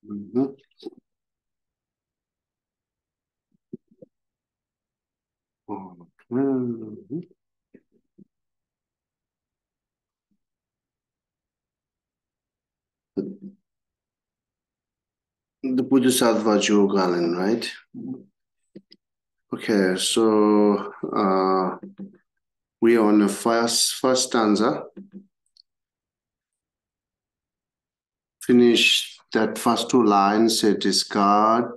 Mm-hmm. Mm-hmm. The Bodhisattva Garland, right? Okay, so we are on the first stanza. Finish that first two lines, say discard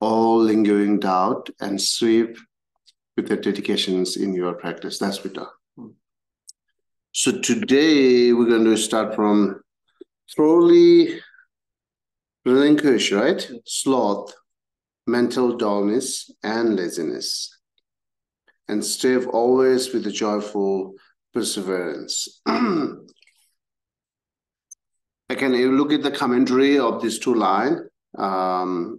all lingering doubt and sweep with the dedications in your practice. That's what we do. So today we're going to start from thoroughly relinquish, right? Sloth, mental dullness, and laziness. And strive always with a joyful perseverance. Again, you look at the commentary of these two lines, both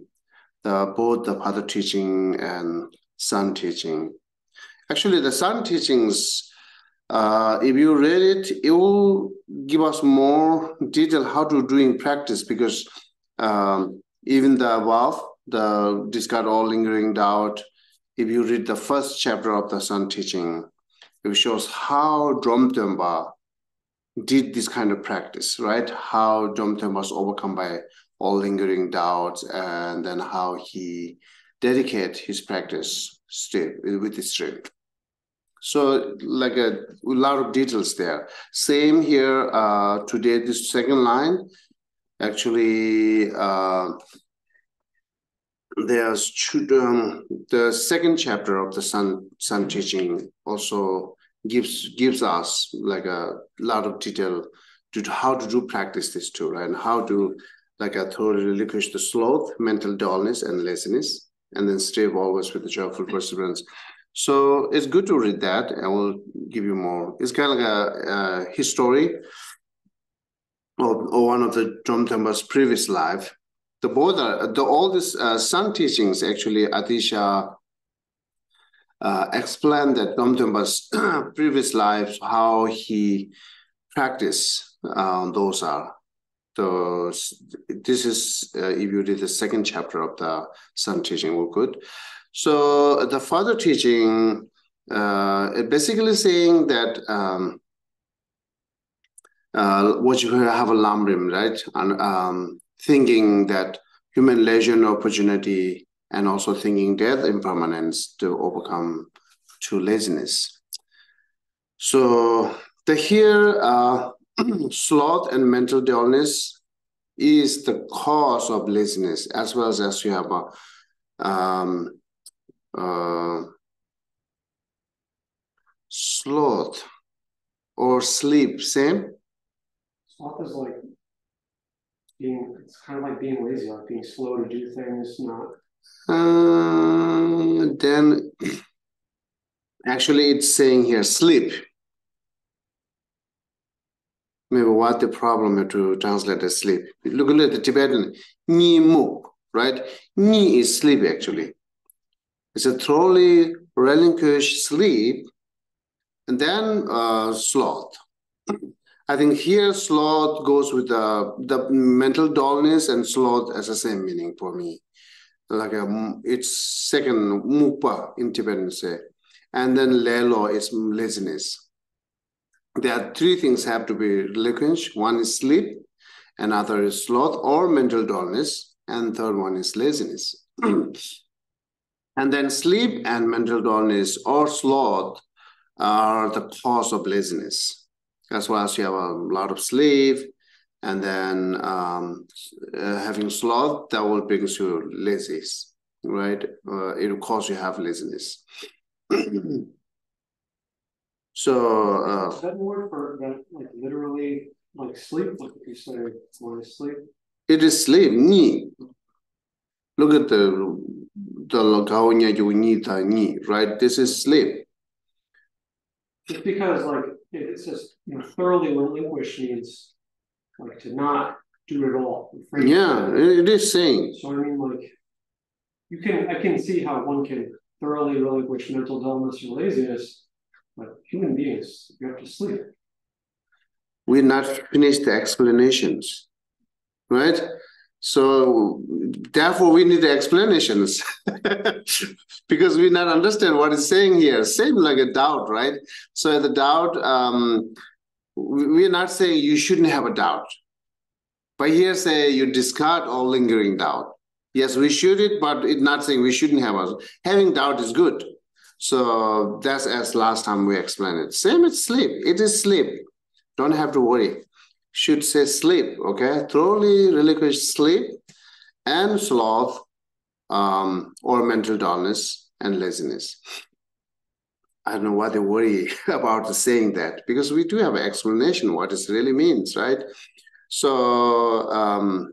the Father teaching and Son teaching. Actually, the Son teachings, if you read it, it will give us more detail how to do in practice, because even the above, the discard all lingering doubt, if you read the first chapter of the Son teaching, it shows how Dromtempa did this kind of practice, right? How Dromtempa was overcome by all lingering doubts, and then how he dedicated his practice with his strength. So like a lot of details there. Same here today, this second line, actually there's the second chapter of the Son teaching also gives us like a lot of detail to how to do practice this too, right? And how to like a thoroughly relinquish the sloth, mental dullness, and laziness, and then strive always with the joyful perseverance. So it's good to read that. I will give you more. It's kind of like a history of one of the Dromtempa's previous life. All these Son teachings actually, Atisha explained that Dromtempa's previous lives, how he practiced those are. So this is, if you read the second chapter of the Son teaching, we're good. So the Father teaching, basically saying that what you have a lambrim, right? And thinking that human leisure and opportunity, and also thinking death impermanence to overcome to laziness. So here, sloth and mental dullness is the cause of laziness, as well as you have sloth or sleep, same? Sloth is like it's kind of like being lazy, like being slow to do things, not. Then actually it's saying here sleep. Maybe what the problem is to translate as sleep. Look at the Tibetan ni mu, right? Ni is sleep actually. It's a thoroughly relinquished sleep, and then sloth. I think here sloth goes with the mental dullness, and sloth has the same meaning for me. Like it's second mupa in Tibetan say, and then lelo is laziness. There are three things have to be relinquished. One is sleep, another is sloth or mental dullness, and third one is laziness. And then sleep and mental dullness or sloth are the cause of laziness. As well as you have a lot of sleep, and then having sloth, that will bring you lazy, right? It will cause you have laziness. So is that word for that, like literally, like sleep? Like if you say want to sleep, it is sleep. Ni. Look at the lagaonya you need ni, right? This is sleep. Just because like it says thoroughly relinquish means like to not do it all. Yeah, it is saying. So I mean, like I can see how one can thoroughly relinquish mental dullness or laziness. But human beings, you have to sleep. We're not finished the explanations, right? So therefore we need explanations because we not understand what it's saying here. Same like a doubt, right? So the doubt, we're not saying you shouldn't have a doubt. But here say you discard all lingering doubt. Yes, we should it, but it's not saying we shouldn't have it. Having doubt is good. So that's as last time we explained it. Same with sleep. It is sleep. Don't have to worry. Should say sleep, okay? Thoroughly relinquish sleep and sloth or mental dullness and laziness. I don't know why they worry about saying that, because we do have an explanation what it really means, right? So,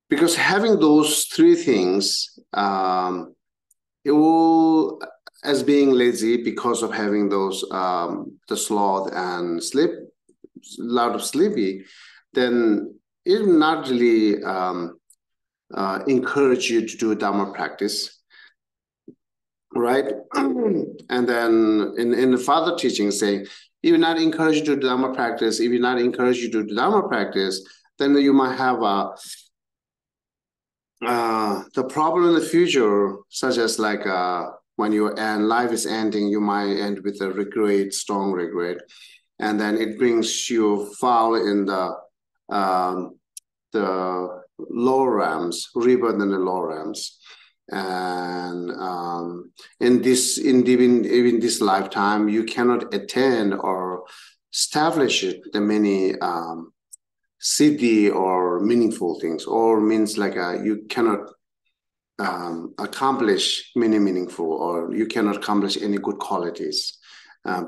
because having those three things, it will, as being lazy because of having those, the sloth and sleep, a lot of sleepy, then it will not really encourage you to do Dharma practice, right? And then in the father teaching saying, if you're not encouraged to do Dharma practice, if you're not encouraged to do Dharma practice, then you might have the problem in the future, such as like when you end, life is ending, you might end with a regret, strong regret, and then it brings you fall in the lower realms, rebirth in the lower realms. And in even this lifetime, you cannot attend or establish the many siddhi or meaningful things, or means like you cannot accomplish many meaningful, or you cannot accomplish any good qualities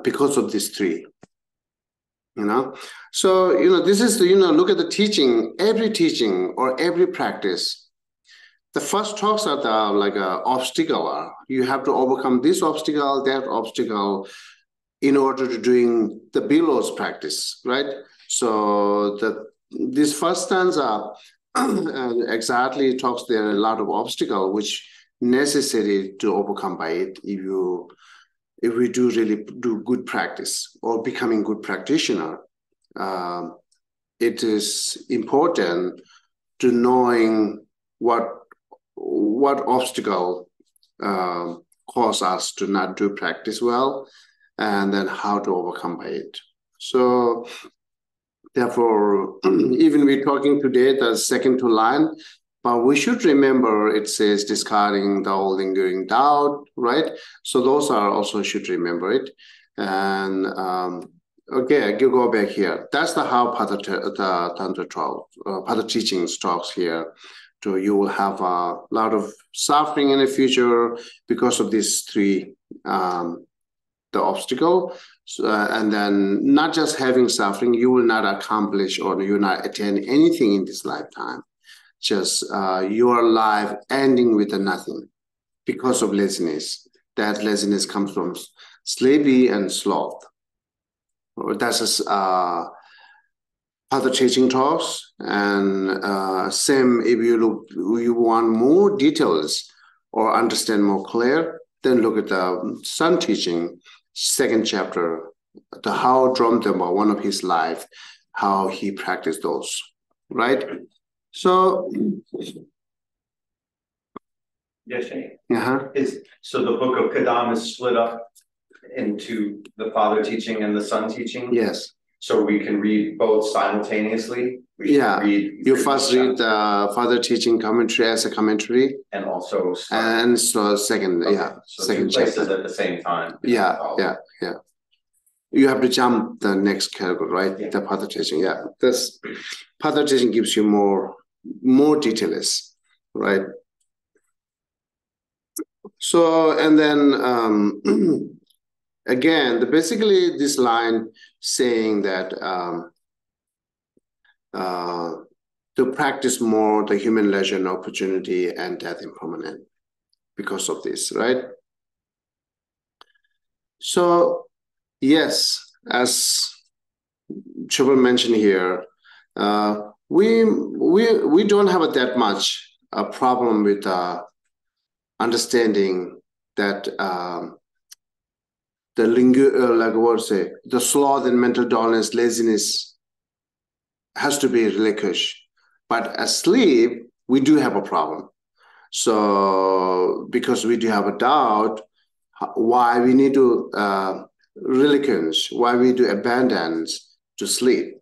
because of these three. So this is look at the teaching, every teaching or every practice. The first talks are like an obstacle. You have to overcome this obstacle, that obstacle, in order to doing the billows practice, right? So this first stanza exactly talks there are a lot of obstacle which necessary to overcome by it if we do really do good practice or becoming good practitioner. It is important to knowing what obstacle cause us to not do practice well, and then how to overcome by it. So therefore, even we're talking today, the second to line, but we should remember it says discarding the old lingering doubt, right? So those are also should remember it. And okay, I go back here. That's the how the Tantra talk, Pada teachings talks here. So you will have a lot of suffering in the future because of these three, the obstacle. So, and then not just having suffering, you will not accomplish or you will not attain anything in this lifetime. Just your life ending with a nothing because of laziness. That laziness comes from sleepy and sloth. That's other teaching talks, and same if you want more details or understand more clear, then look at the Sun teaching, second chapter, the how Dromdhamma, one of his life, how he practiced those, right? So Geshe. So the book of Kadam is split up into the father teaching and the son teaching? Yes. So we can read both simultaneously? You first read the father teaching commentary as a commentary. And also and so second, okay. So second two places chapter. at the same time. Yeah. You have to jump the next category, right? Yeah. The father teaching, This father teaching gives you more details, right? So, and then again, basically this line saying that to practice more the human leisure and opportunity and death impermanent because of this, right? So, yes, as Chubal mentioned here, we don't have that much a problem with understanding that the sloth and mental dullness, laziness, has to be relinquished. But asleep, we do have a problem. So because we do have a doubt, why we need to relinquish, why we do abandon to sleep,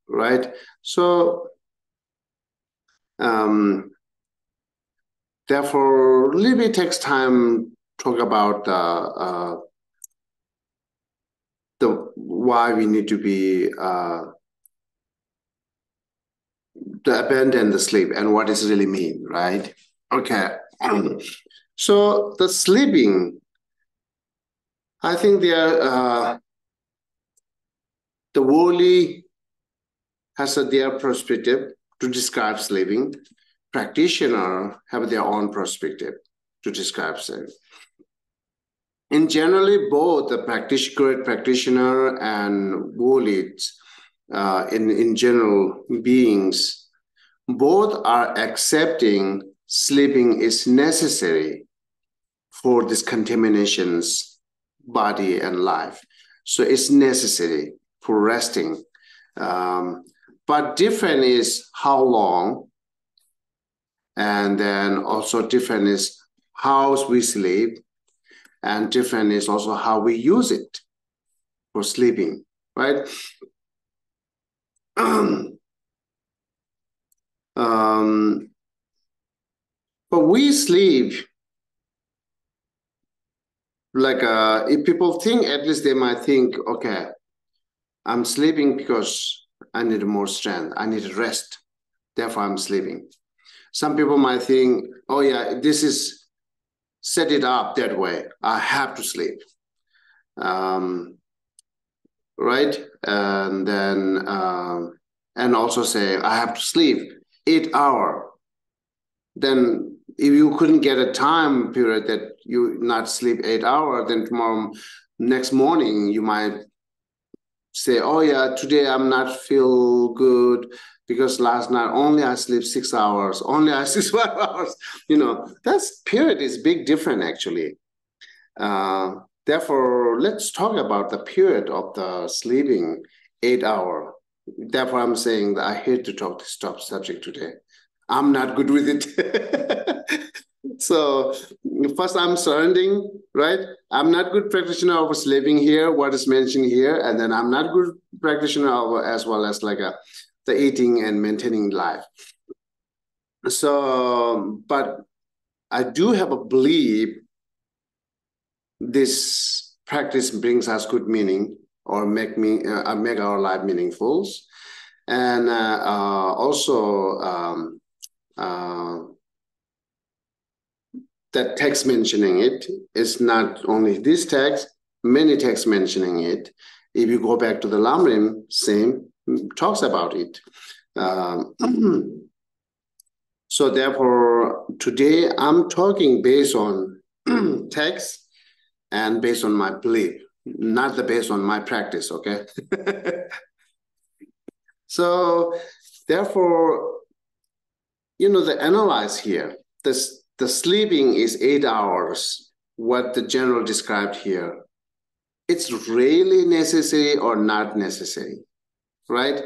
right? So therefore, a little bit takes time talk about the why we need to be to abandon the sleep and what does it really mean, right? Okay. So the sleeping, I think the worldly has their perspective to describe sleeping. Practitioner have their own perspective to describe sleeping. In generally, both the great practitioner and worldly, in general beings, both are accepting sleeping is necessary for these contaminations, body and life. So it's necessary for resting. But different is how long, and then also different is how we sleep, and different is also how we use it for sleeping, right? But we sleep like if people think, at least they might think, okay, I'm sleeping because I need more strength, I need rest, therefore I'm sleeping. Some people might think, oh yeah, this is set it up that way, I have to sleep, right? And then and also say I have to sleep 8 hours. Then if you couldn't get a time period that you not sleep 8 hours, then tomorrow, next morning, you might say, oh yeah, today I'm not feel good because last night only I sleep 6 hours, only I sleep 5 hours. You know, that's period is big different actually. Therefore, let's talk about the period of the sleeping 8 hours. Therefore, I'm saying that I hate to talk this top subject today. I'm not good with it. So first I'm surrounding, right? I'm not good practitioner of sleeping here, what is mentioned here, and then I'm not good practitioner of, as well as like the eating and maintaining life. So, but I do have a belief this practice brings us good meaning or make our life meaningful, and also that text mentioning it is not only this text, many texts mentioning it. If you go back to the Lamrim, same talks about it. So therefore, today I'm talking based on text and based on my belief, not based on my practice, okay? So therefore, you know, the analyze here, the sleeping is 8 hours, what the general described here. It's really necessary or not necessary, right?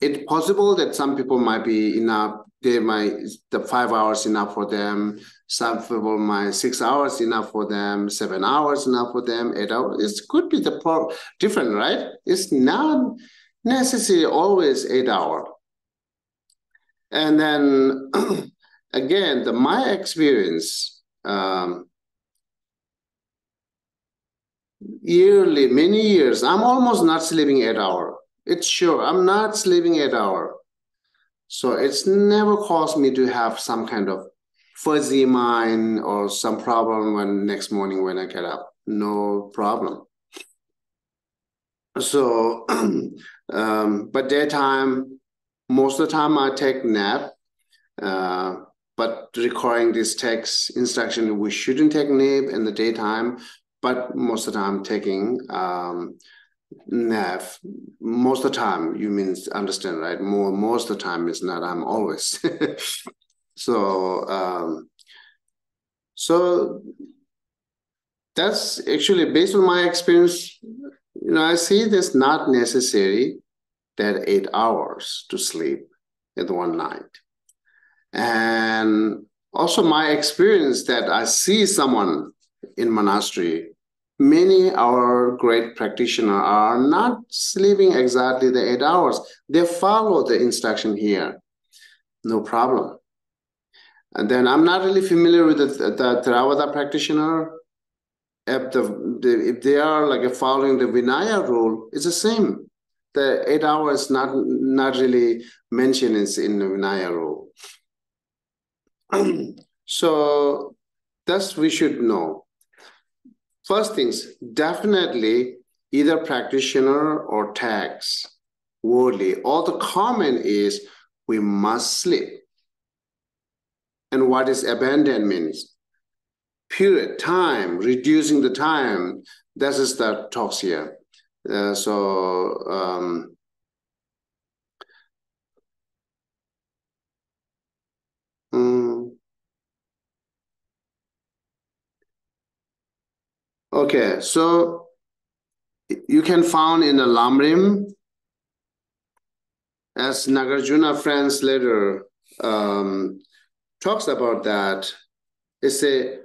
It's possible that some people might be enough, the 5 hours enough for them, some people might 6 hours enough for them, 7 hours enough for them, 8 hours. It could be different, right? It's not necessary always 8 hours. And then again, my experience, yearly, many years, I'm almost not sleeping 8 hours. It's sure, I'm not sleeping 8 hours. So it's never caused me to have some kind of fuzzy mind or some problem when next morning when I get up. No problem. So, but daytime, most of the time I take nap. But recording this text instruction, we shouldn't take nap in the daytime, but most of the time taking nap. Most of the time, you mean understand, right? Most of the time is not, I'm always. So, so that's actually based on my experience, you know, I see this not necessary that 8 hours to sleep in one night. And also my experience that I see someone in monastery, many our great practitioners are not sleeping exactly the 8 hours. They follow the instruction here, no problem. And then I'm not really familiar with the Theravada practitioner. If they are like following the Vinaya rule, it's the same. The 8 hours not really mentioned in the Vinaya rule. So that's we should know. First things, definitely either practitioner or tags, worldly. All the common is we must sleep. And what is abandon means? Period, time, reducing the time. That is the talks here. Okay, so you can find in the Lamrim, as Nagarjuna friends later talks about that, it's a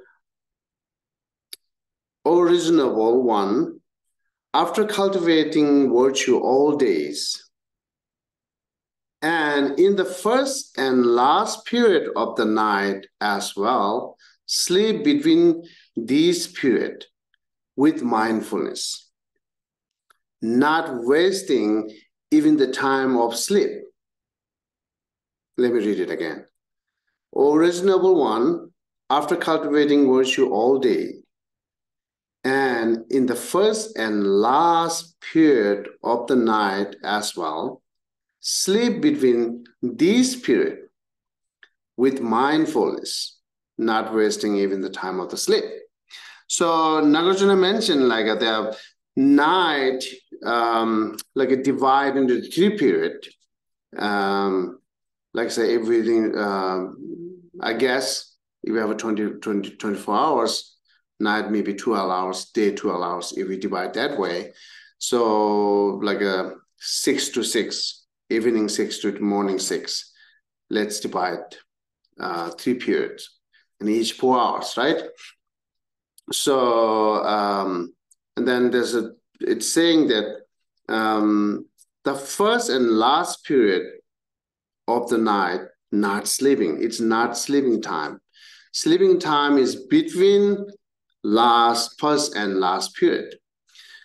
reasonable one, after cultivating virtue all days, and in the first and last period of the night as well, sleep between these periods with mindfulness, not wasting even the time of sleep. Let me read it again. O reasonable one, after cultivating virtue all day, and in the first and last period of the night as well, sleep between these periods with mindfulness, not wasting even the time of the sleep. So Nagarjuna mentioned like the night, like a divide into 3 periods. Like say everything, I guess if we have a 24 hours, night maybe 12 hours, day 12 hours, if we divide that way. So like a 6 to 6, evening 6 to morning 6. Let's divide 3 periods and each 4 hours, right? So, and then it's saying that the first and last period of the night, not sleeping. It's not sleeping time. Sleeping time is between first and last period.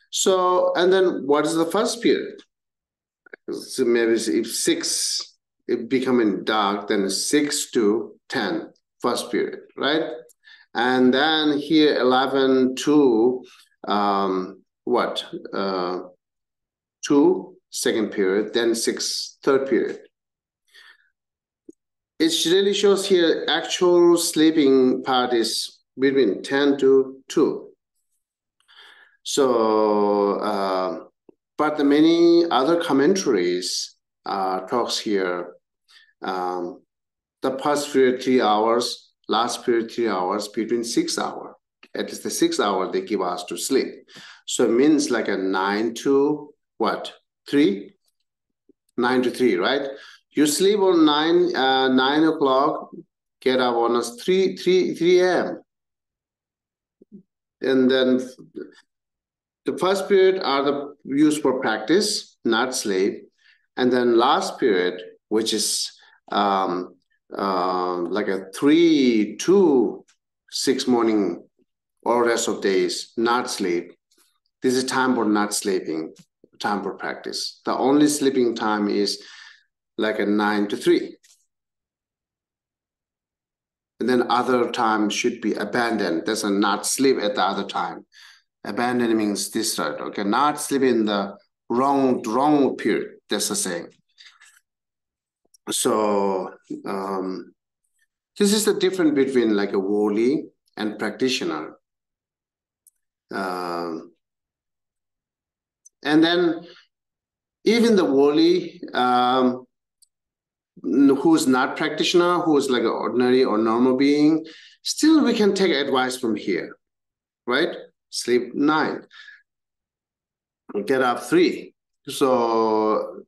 So, and then what is the first period? So maybe if 6, it becoming dark, then 6 to 10, first period, right? And then here 11 to 2, second period, then 6, third period. It really shows here actual sleeping part is between 10 to 2. So, but the many other commentaries talks here, the first period 3 hours, last period 3 hours, between 6 hours. At least the 6 hours they give us to sleep. So it means like a 9 to 3? 9 to 3, right? You sleep on 9 o'clock, get up on 3 a.m. And then the first period are used for practice, not sleep. And then last period, which is like a 3 to 6 morning or rest of days, not sleep. This is time for not sleeping, time for practice. The only sleeping time is like a 9 to 3. And then other time should be abandoned. There's a not sleep at the other time. Abandon means this, right? Okay, not sleep in the wrong period. That's the same. So this is the difference between like a wali and practitioner. And then even the wali, who's not practitioner, who's like an ordinary or normal being, still we can take advice from here, right? Sleep 9, get up 3. So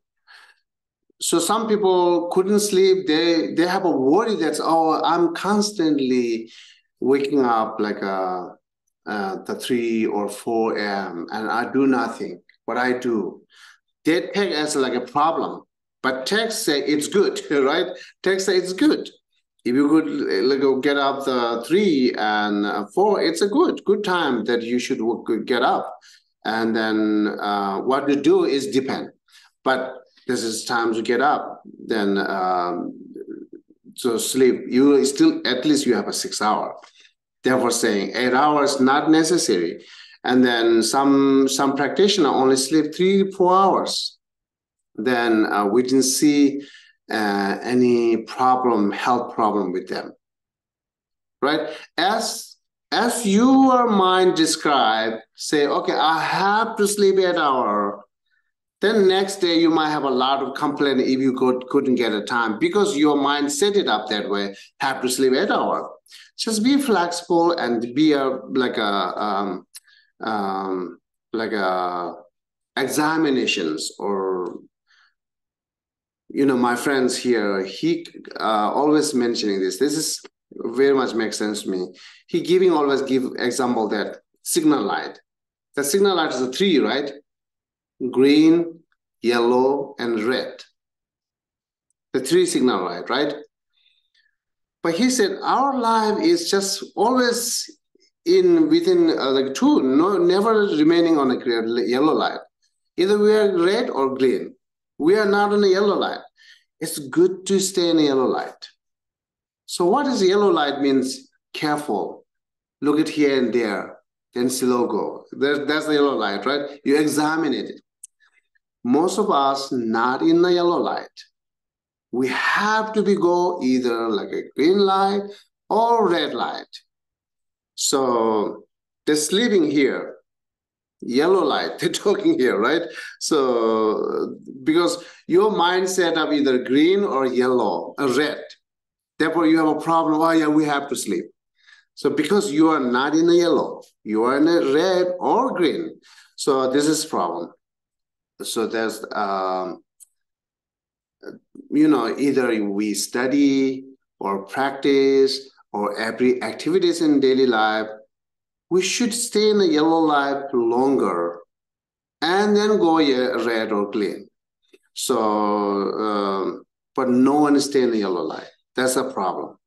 so some people couldn't sleep. They have a worry that, oh, I'm constantly waking up like the 3 or 4 a.m. and I do nothing. What I do, they take as like a problem. But text say it's good, right? Text say it's good. If you could like, get up the 3 and 4, it's a good time that you should get up. And then what you do is depend. But this is time to get up. Then so sleep. You still at least you have a 6 hour. Therefore, saying 8 hours not necessary. And then some practitioner only sleep 3-4 hours. Then we didn't see any health problem with them, right? As your mind describe, say, okay, I have to sleep 8 hours. Then next day you might have a lot of complaint if you couldn't get a time because your mind set it up that way. Have to sleep 8 hours. Just be flexible and be like examinations or. My friends here, he always mentioning this. This is very much makes sense to me. He always give example that signal light. The signal light is a 3, right? Green, yellow, and red. The 3 signal light, right? But he said our life is just always within like 2, never remaining on a yellow light. Either we are red or green. We are not on a yellow light. It's good to stay in a yellow light. So what is yellow light means? Careful. Look at here and there. Then slow go. That's the yellow light, right? You examine it. Most of us not in the yellow light. We have to go either like a green light or red light. So they're sleeping here. Yellow light, they're talking here, right? So because your mind set up either green or yellow or red. Therefore, you have a problem. Oh, yeah, we have to sleep. So because you are not in a yellow, you are in a red or green. So this is problem. So there's, either we study or practice or every activities in daily life, we should stay in the yellow light longer and then go red or green. So, but no one stay in the yellow light. That's a problem.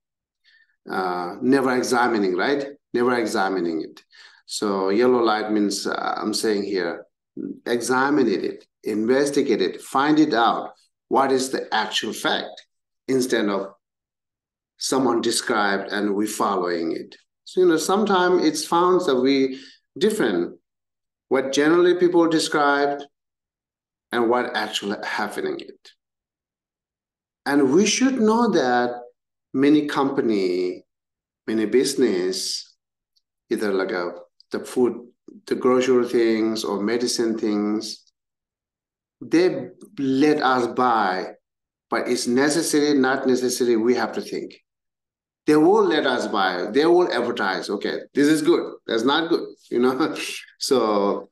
Never examining, right? Never examining it. So yellow light means, I'm saying here, examine it, investigate it, find it out. What is the actual fact instead of someone described and we following it. So, sometimes it's found that we different what generally people described and what actually happening it. And we should know that many company, many business, either like the food, the grocery things or medicine things, they let us buy, but it's necessary, not necessary, we have to think. They will let us buy. They will advertise. Okay, this is good. That's not good. So,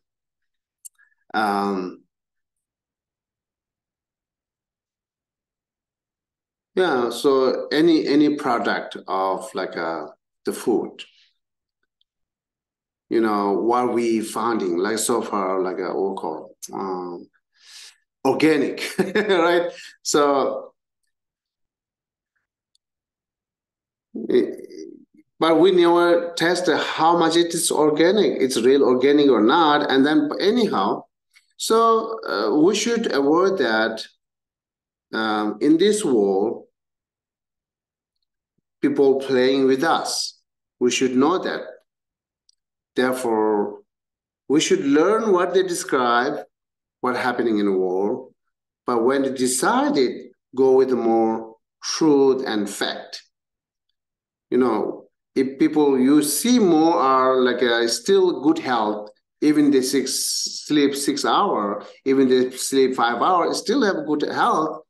yeah. So any product of like the food, what we finding like so far like what we call organic, right? So. But we never tested how much it is organic, it's real organic or not. And then anyhow, so we should avoid that in this world, people playing with us. We should know that. Therefore, we should learn what they describe, what's happening in the world. But when they decided, go with more truth and fact. If people you see more are like still good health, even they sleep 6 hours, even they sleep 5 hours, still have good health,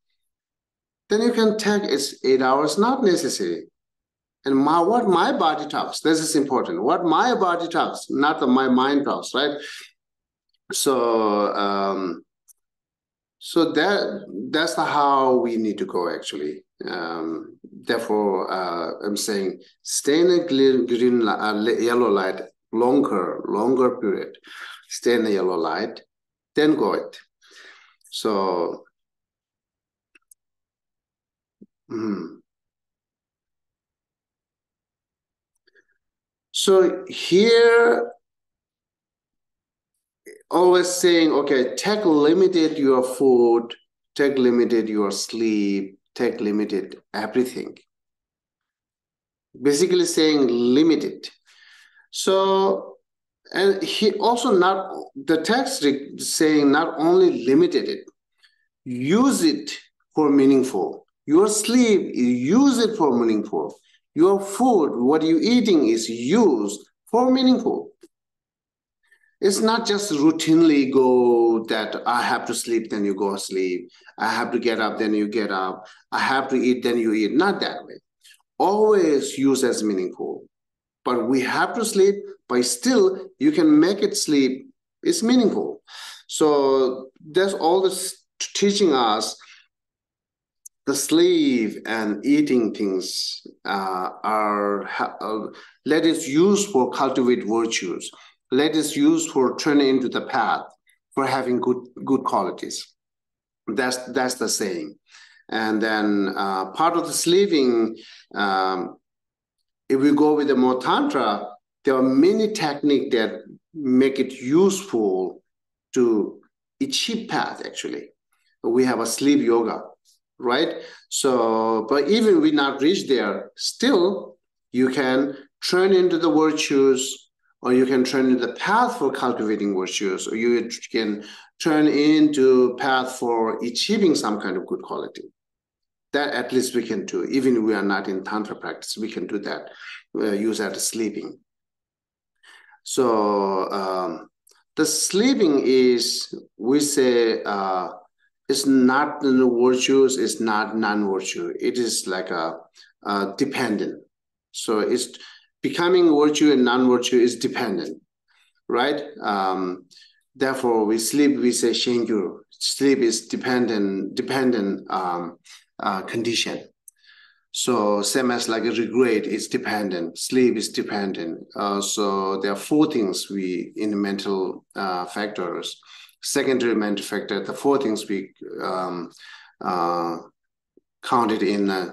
then you can take it's 8 hours, not necessary. And what my body talks, this is important. What my body talks, not my mind talks, right? So So that's how we need to go actually. Therefore, I'm saying stay in a green yellow light longer period. Stay in the yellow light, then go it. So. So here, always saying, okay, take limited your food, take limited your sleep, take limited everything. Basically saying limited. So, and he also the text saying not only limited it, use it for meaningful. Your sleep, use it for meaningful. Your food, what you're eating is used for meaningful. It's not just routinely go that I have to sleep, then you go sleep. I have to get up, then you get up. I have to eat, then you eat. Not that way. Always use as meaningful. But we have to sleep, but still you can make it sleep. It's meaningful. So that's all this teaching us. The sleep and eating things let us use for cultivate virtues. Let us use for turning into the path, for having good qualities. That's the saying. And then part of the sleeping, if we go with the more tantra, there are many techniques that make it useful to achieve path, actually. We have a sleep yoga, right? So, but even we not reach there, still you can turn into the virtues, or you can turn into the path for cultivating virtues, or you can turn into path for achieving some kind of good quality. That at least we can do. Even if we are not in tantra practice, we can do that. Use that as sleeping. So the sleeping is, we say, it's not the virtues, it's not non-virtue. It is like a dependent. So it's becoming virtue and non-virtue is dependent, right? Therefore, we sleep, we say shengyu. Sleep is dependent condition. So same as like a regret is dependent, sleep is dependent. So there are four things we in the mental factors. Secondary mental factor, the four things we counted in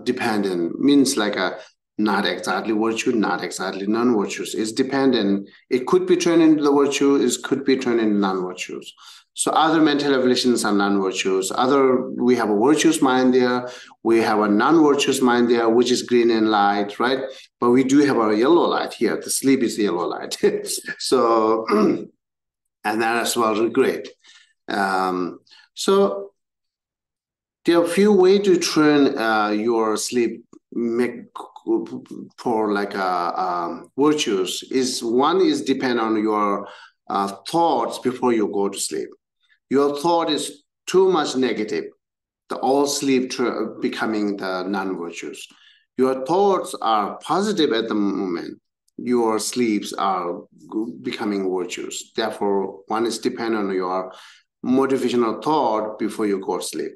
dependent, means like a not exactly virtue, not exactly non-virtues. It's dependent. It could be turned into the virtue, it could be turned into non-virtues. So other mental evolutions are non-virtues. We have a virtuous mind there. We have a non-virtuous mind there, which is green and light, right? But we do have a yellow light here. The sleep is the yellow light. So, and that as well regret. So there are a few ways to turn your sleep for like virtues. One is depend on your thoughts before you go to sleep. Your thought is too much negative, the all sleep becoming the non-virtues. Your thoughts are positive at the moment, your sleeps are becoming virtues. Therefore, one is dependent on your motivational thought before you go to sleep.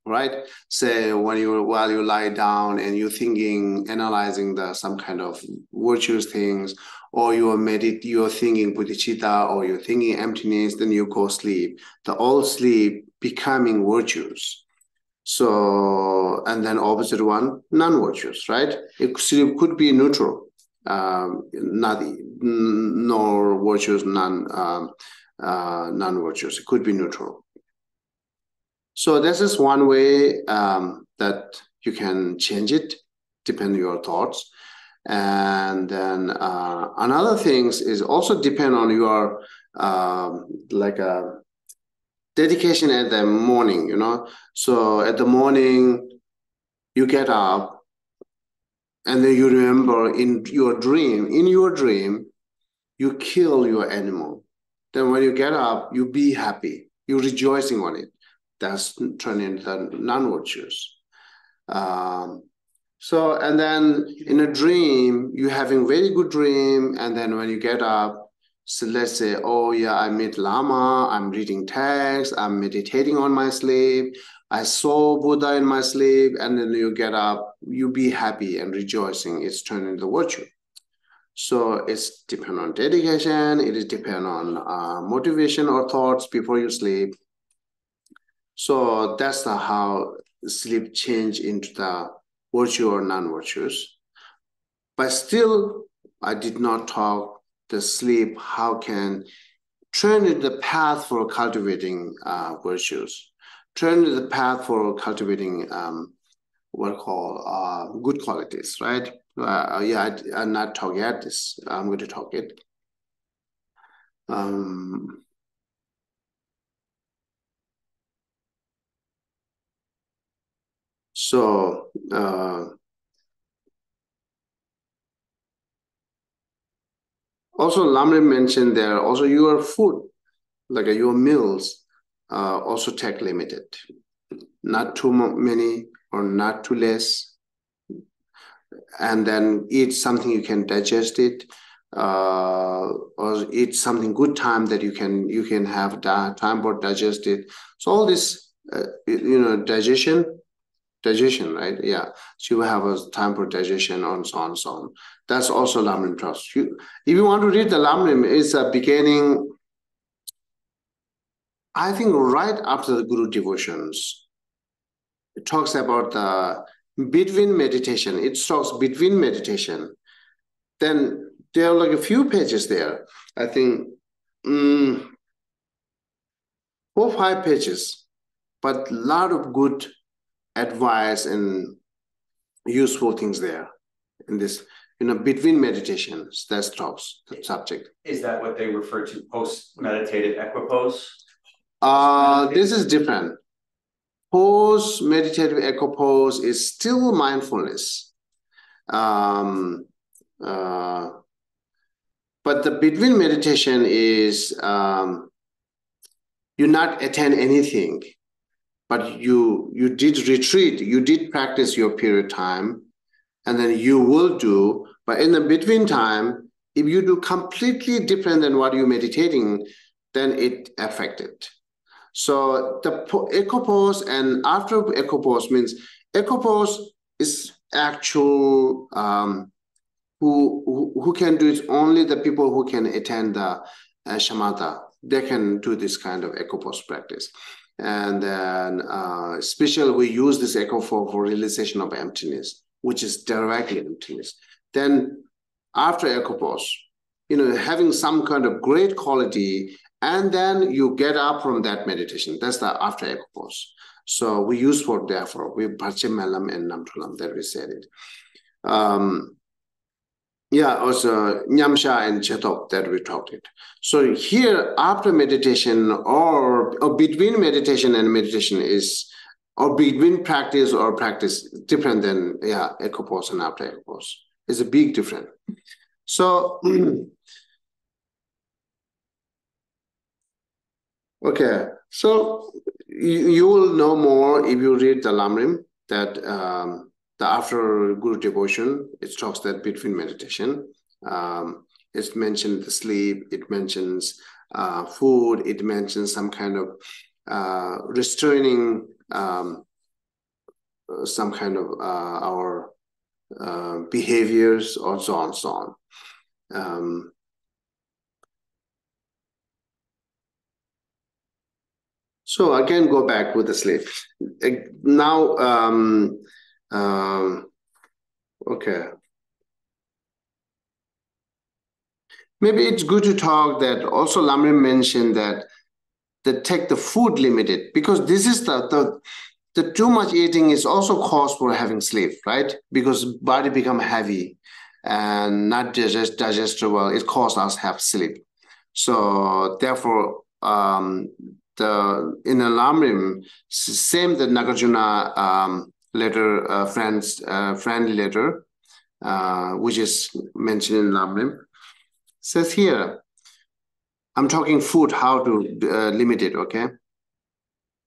Right? Say while you lie down and you're thinking, analyzing some kind of virtuous things, or you're thinking bodhicitta, or you're thinking emptiness, then you go sleep. The all sleep becoming virtues. So, and then opposite one, non-virtuous, right? Sleep could be neutral, nor virtuous, non-virtuous. It could be neutral. So this is one way that you can change it, depending on your thoughts. And then another thing is also depend on your dedication at the morning, you know. So at the morning, you get up and then you remember in your dream, you kill your animal. Then when you get up, you be happy, you're rejoicing on it. That's turning into non-virtues. So, and then in a dream, you're having very good dream, and then when you get up, So let's say, oh yeah, I meet Lama, I'm reading text, I'm meditating on my sleep, I saw Buddha in my sleep, and then you get up, you be happy and rejoicing. It's turned into virtue. So it's depend on dedication, it is depend on motivation or thoughts before you sleep. So that's how sleep change into the virtue or non-virtues. But still, I did not talk the sleep, how can turn into the path for cultivating virtues, turn into the path for cultivating what call good qualities, right? I'm not talking yet this. I'm going to talk it. Also Lamrim mentioned there, also your food, like your meals, also take limited. Not too many or not too less. And then eat something you can digest it, or eat something good time that you can have time for digest it. So all this, digestion, right? Yeah, so you have a time for digestion and so on and so on. That's also Lamrim trust. If you want to read the Lamrim, it's a beginning, I think, right after the Guru devotions. It talks about the between meditation. It talks between meditation. Then there are like a few pages there. I think 4 or 5 pages, but a lot of good advice and useful things there in this, between meditations. That stops the subject. Is that what they refer to post-meditative equipoise? This is different. Post-meditative equipoise is still mindfulness. But the between meditation is you not attend anything, but you did retreat, you did practice your period time, and then you will do. But in the between time, if you do completely different than what you're meditating, then it affected. So the equipoise and after equipoise means equipoise is actual. Who can do it? Only the people who can attend the shamatha. They can do this kind of equipoise practice. And then especially we use this equipoise for realization of emptiness, which is directly emptiness. Then after equipoise, having some kind of great quality, and then you get up from that meditation. That's the after equipoise. So we use for therefore we Bharche Melam and Namtulam that we said it. Also Nyamsha and Chetok that we talked it. So here after meditation or between meditation and meditation is, or between practice or practice different than equipoise and after equipoise. It's a big difference. So okay, so you will know more if you read the Lamrim that the after Guru devotion, it talks that between meditation. It's mentioned the sleep, it mentions food, it mentions some kind of restraining some kind of our behaviors or so on and so on. So again, go back with the sleep. Now, okay. Maybe it's good to talk that also Lamrim mentioned that take the food limited, because this is the too much eating is also cause for having sleep, right? Because body become heavy and not digestible, it causes us have sleep. So therefore, in a Lamrim, same the Nagarjuna letter, friendly letter, which is mentioned in Lamrim, says here, I'm talking food, how to limit it, okay?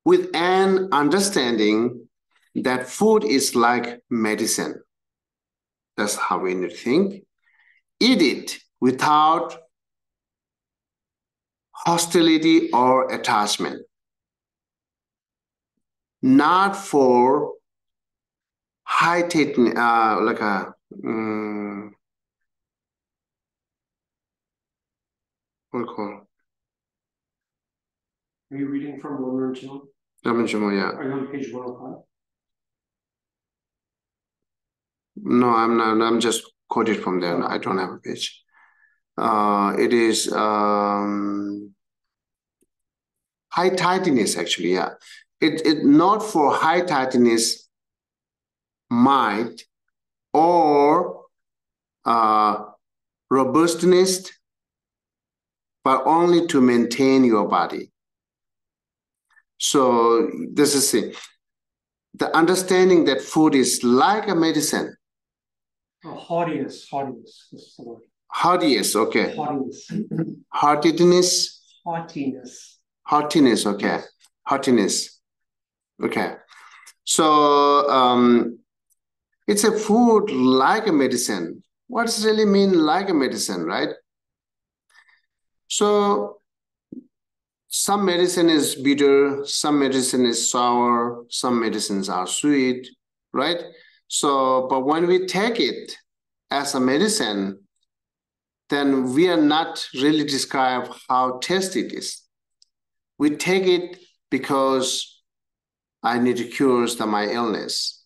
With an understanding that food is like medicine. That's how we need to think. Eat it without hostility or attachment. Not for heightened, like a, what do you call? Are you reading from Woman Two? Yeah. Are you on page 105? No, I'm not. I'm just quoted from there. I don't have a page. It is high tidiness, actually. Yeah, it not for high tidiness mind or robustness, but only to maintain your body. So this is it. The understanding that food is like a medicine. Oh, haughtiness. This is the word. Haughtiness, okay. Haughtiness. Haughtiness, okay. Haughtiness. Okay. So it's a food like a medicine. What does it really mean like a medicine, right? So some medicine is bitter, some medicine is sour, some medicines are sweet, right? So, but when we take it as a medicine, then we are not really describe how tasty it is. We take it because I need to cure my illness,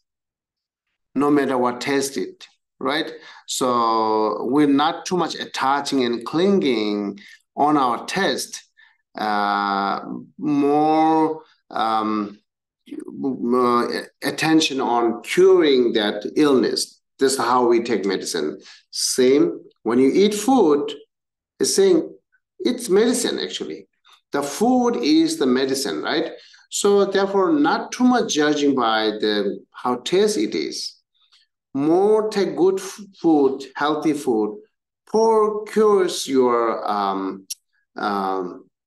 no matter what taste it, right? So we're not too much attaching and clinging on our taste, more attention on curing that illness. This is how we take medicine. Same, when you eat food, it's saying it's medicine, actually. The food is the medicine, right? So therefore, not too much judging by how tasty it is. More take good food, healthy food, cures your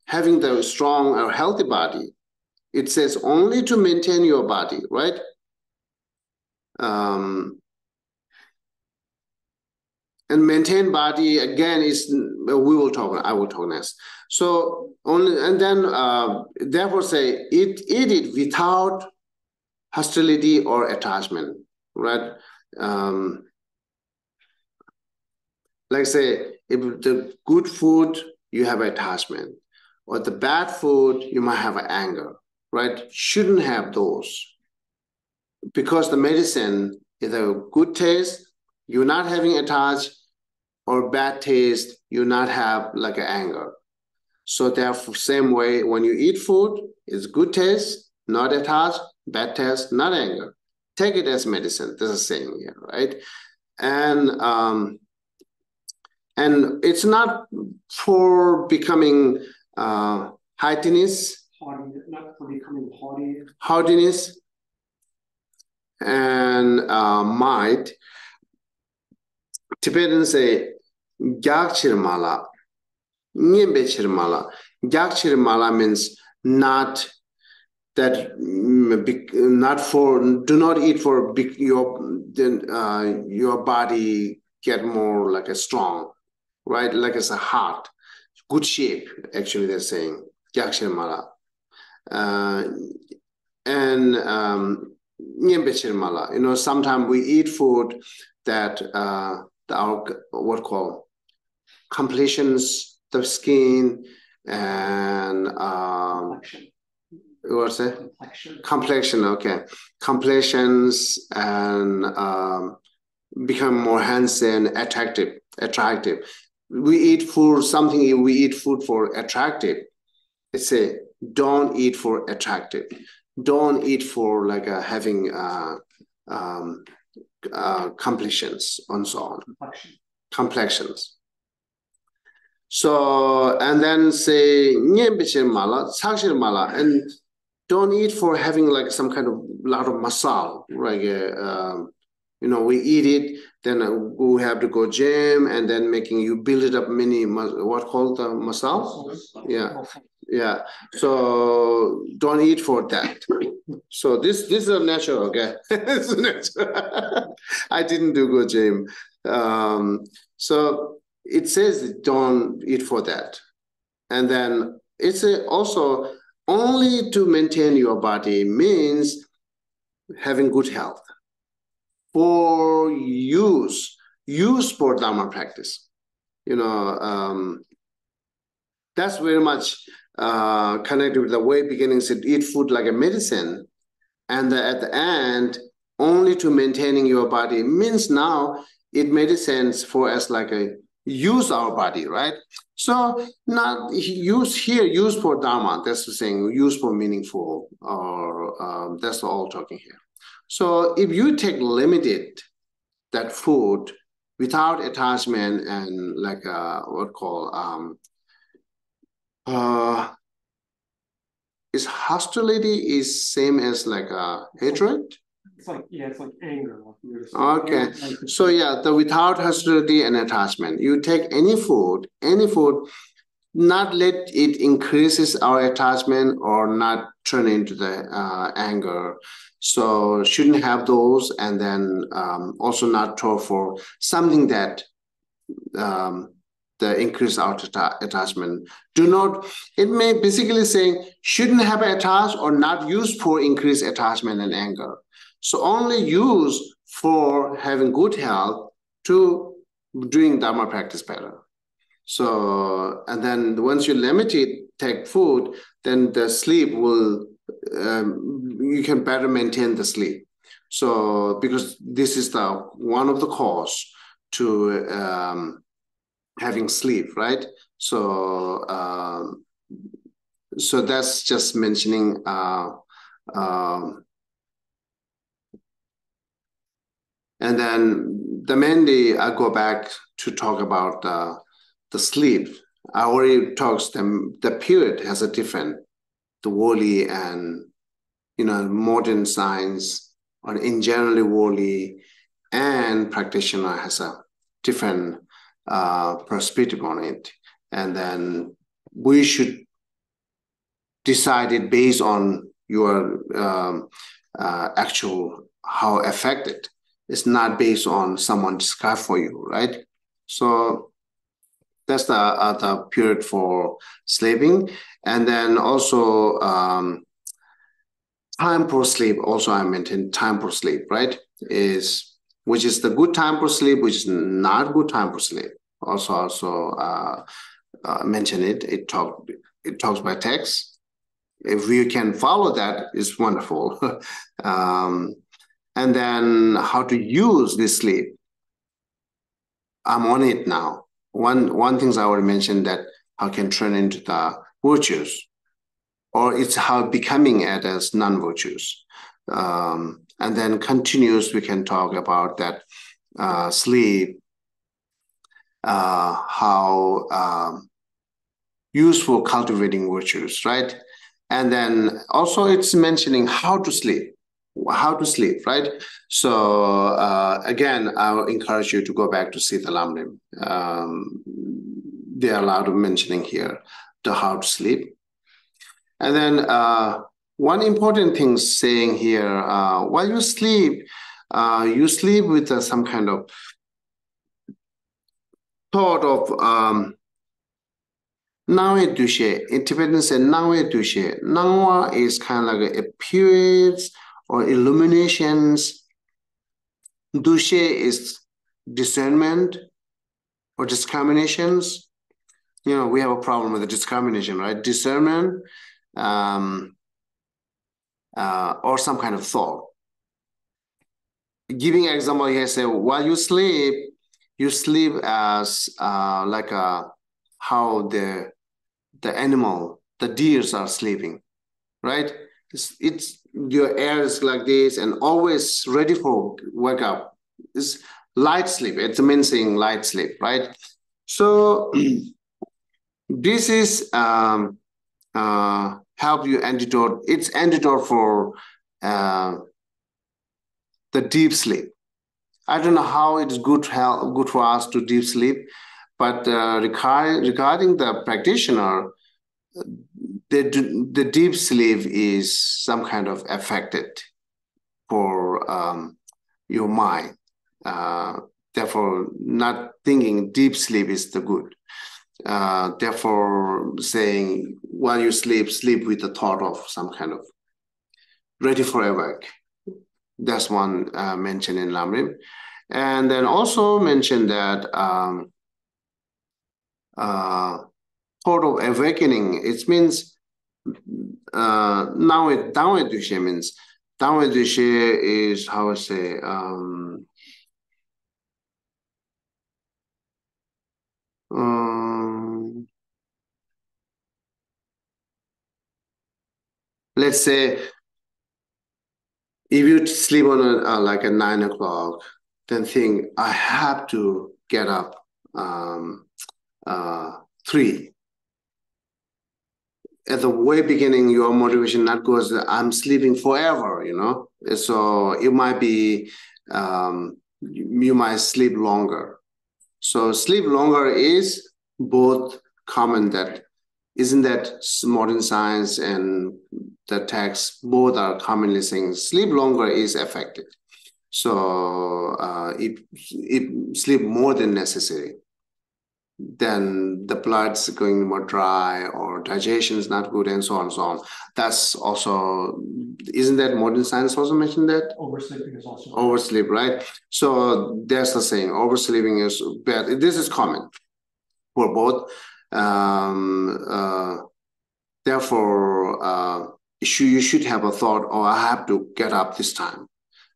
having the strong or healthy body. It says only to maintain your body, right? And maintain body again is I will talk next. So only, and then therefore say eat it without hostility or attachment, right? Like say, if the good food, you have attachment, or the bad food, you might have anger, right? Shouldn't have those. Because the medicine is a good taste, you're not having attached, or bad taste, you not have like an anger. So therefore, same way, when you eat food, it's good taste, not attached, bad taste, not anger. Take it as medicine. This is saying here, right? And it's not for becoming haughtiness. Not for becoming haughty. Haughtiness and might. Tibetans say Gyakchirmala. Nyembechirmala. Gyakchirmala means not that, not for, do not eat for your body get more like a strong, right? Like it's a heart, good shape, actually they're saying, Gyakchirmala. And Nyembechirmala, sometimes we eat food that our what called completions, the skin and what's it? Complexion, okay. Complexions and become more handsome, attractive. We eat food, we eat food for attractive. It's a don't eat for attractive. Don't eat for like having complexions and so on. Complexions. So, and then say mala, mala, and don't eat for having like some kind of lot of masal, like we eat it, then we have to go gym, and then you build it up many what called the masal, yeah. So don't eat for that. So this is a natural, okay. It's natural. I didn't do go gym, so it says don't eat for that. And then it's also only to maintain your body means having good health for use for Dharma practice. That's very much connected with the way beginning said, eat food like a medicine. And at the end, only to maintaining your body means now it made sense for us like a use our body, right? So not use for Dharma, that's the saying, use for meaningful, or that's all talking here. So if you take limited that food without attachment and like is hostility is same as like a hatred? It's like anger. Okay, so yeah, the without hostility and attachment. You take any food, not let it increases our attachment or not turn into the anger. So shouldn't have those, and then also not throw for something that the increase our attachment. Do not, it may basically saying shouldn't have attached or not used for increased attachment and anger. So only use for having good health to doing Dharma practice better. So, and then once you limit it, take food, then the sleep will, you can better maintain the sleep. So, because this is one of the cause to having sleep, right? So, so that's just mentioning. And then the mainly I go back to talk about the sleep. I already talked the period has a different, the worldly and modern science, or in generally worldly and practitioner has a different perspective on it. And then we should decide it based on your actual how affected. It's not based on someone described for you, right? So that's the period for sleeping. And then also time for sleep. Also, I mentioned time for sleep, right? Which is the good time for sleep, which is not good time for sleep. Also mention it. It talks by text. If we can follow that, it's wonderful. And then how to use this sleep. I'm on it now. One thing I already mentioned that how can turn into the virtues, or it's how becoming it as non-virtues. And then continuous, we can talk about that sleep, how useful cultivating virtues, right? And then also it's mentioning how to sleep, right? So again, I'll encourage you to go back to Sita Lamrim. They are allowed to mentioning here the how to sleep. And then one important thing saying here, while you sleep with some kind of thought of Nawe Dushe. In Tibetan say Nawe Dushe. Nawa is kind of like a periods or illuminations. Dushe is discernment or discriminations. We have a problem with the discrimination, right? Discernment or some kind of thought. Giving an example here, say while you sleep as like how the animal, the deers are sleeping, right? It's your air is like this and always ready for wake up. It's light sleep. It's mentioning light sleep, right? So this is help you antidote. It's antidote for the deep sleep. I don't know how it is good for us to deep sleep, but regarding the practitioner, the deep sleep is some kind of affected for your mind. Therefore, not thinking deep sleep is the good. Therefore, saying while you sleep, sleep with the thought of some kind of ready for awake. That's one mentioned in Lamrim. And then also mentioned that thought of awakening, it means downward Geshe means, downward Geshe is, how I say, let's say if you sleep on like at 9 o'clock, then think I have to get up 3. At the way beginning, your motivation not goes, I'm sleeping forever, you know. So it might be you might sleep longer. So sleep longer is both common, that isn't that modern science and the text both are commonly saying sleep longer is effective. So if sleep more than necessary, then the blood's going more dry or digestion is not good and so on and so on. That's also, isn't that modern science also mentioned that? Oversleeping is also. Oversleep, right? So there's the saying, oversleeping is bad. This is common for both. Therefore, you should have a thought, oh, I have to get up this time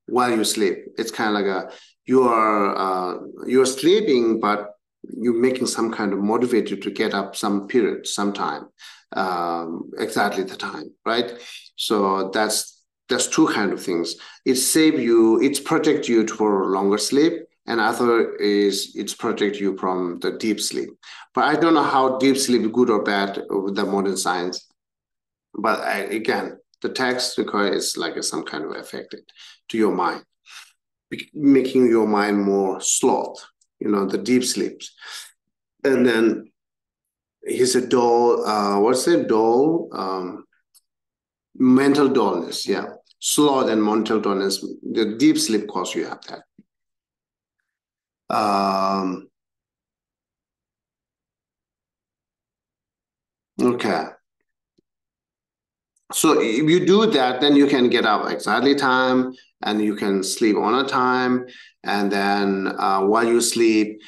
while you sleep. It's kind of like you're sleeping, but you're making some kind of motivated to get up some period, some time, exactly the time, right? So that's two kind of things. It save you, it's protect you for longer sleep, and other is it's protect you from the deep sleep. But I don't know how deep sleep good or bad with the modern science. But again, the text requires like some kind of effect to your mind, making your mind more sloth, you know, the deep sleeps. And then he's a dull, what's it, dull? Mental dullness, yeah. Sloth and mental dullness, the deep sleep cause you have that. Okay. So if you do that, then you can get up exactly time and you can sleep on a time. And then while you sleep,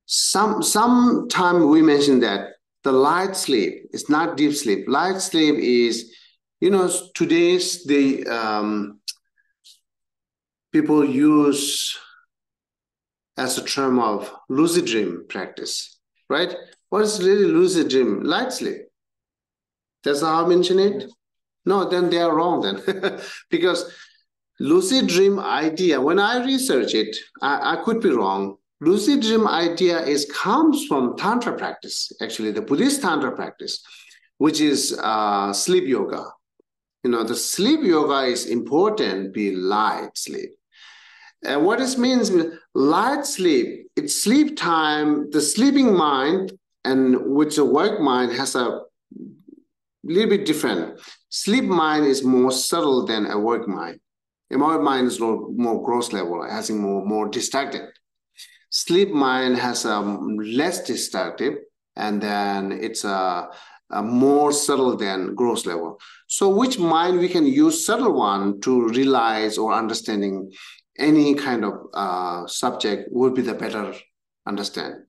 sometime we mentioned that the light sleep is not deep sleep. Light sleep is, you know, today's people use as a term of lucid dream practice, right? What is really lucid dream? Light sleep. That's how I mention it. No, then they are wrong then. Because lucid dream idea, when I research it, I could be wrong. Lucid dream idea comes from Tantra practice, actually the Buddhist Tantra practice, which is sleep yoga. You know, the sleep yoga is important, be light sleep. And what this means, light sleep, it's sleep time, the sleeping mind and which the awake mind has a little bit different. Sleep mind is more subtle than awake mind. Awake mind is more gross level, has more distracted. Sleep mind has less distractive, and then it's a more subtle than gross level. So which mind we can use subtle one to realize or understanding any kind of subject would be the better understand.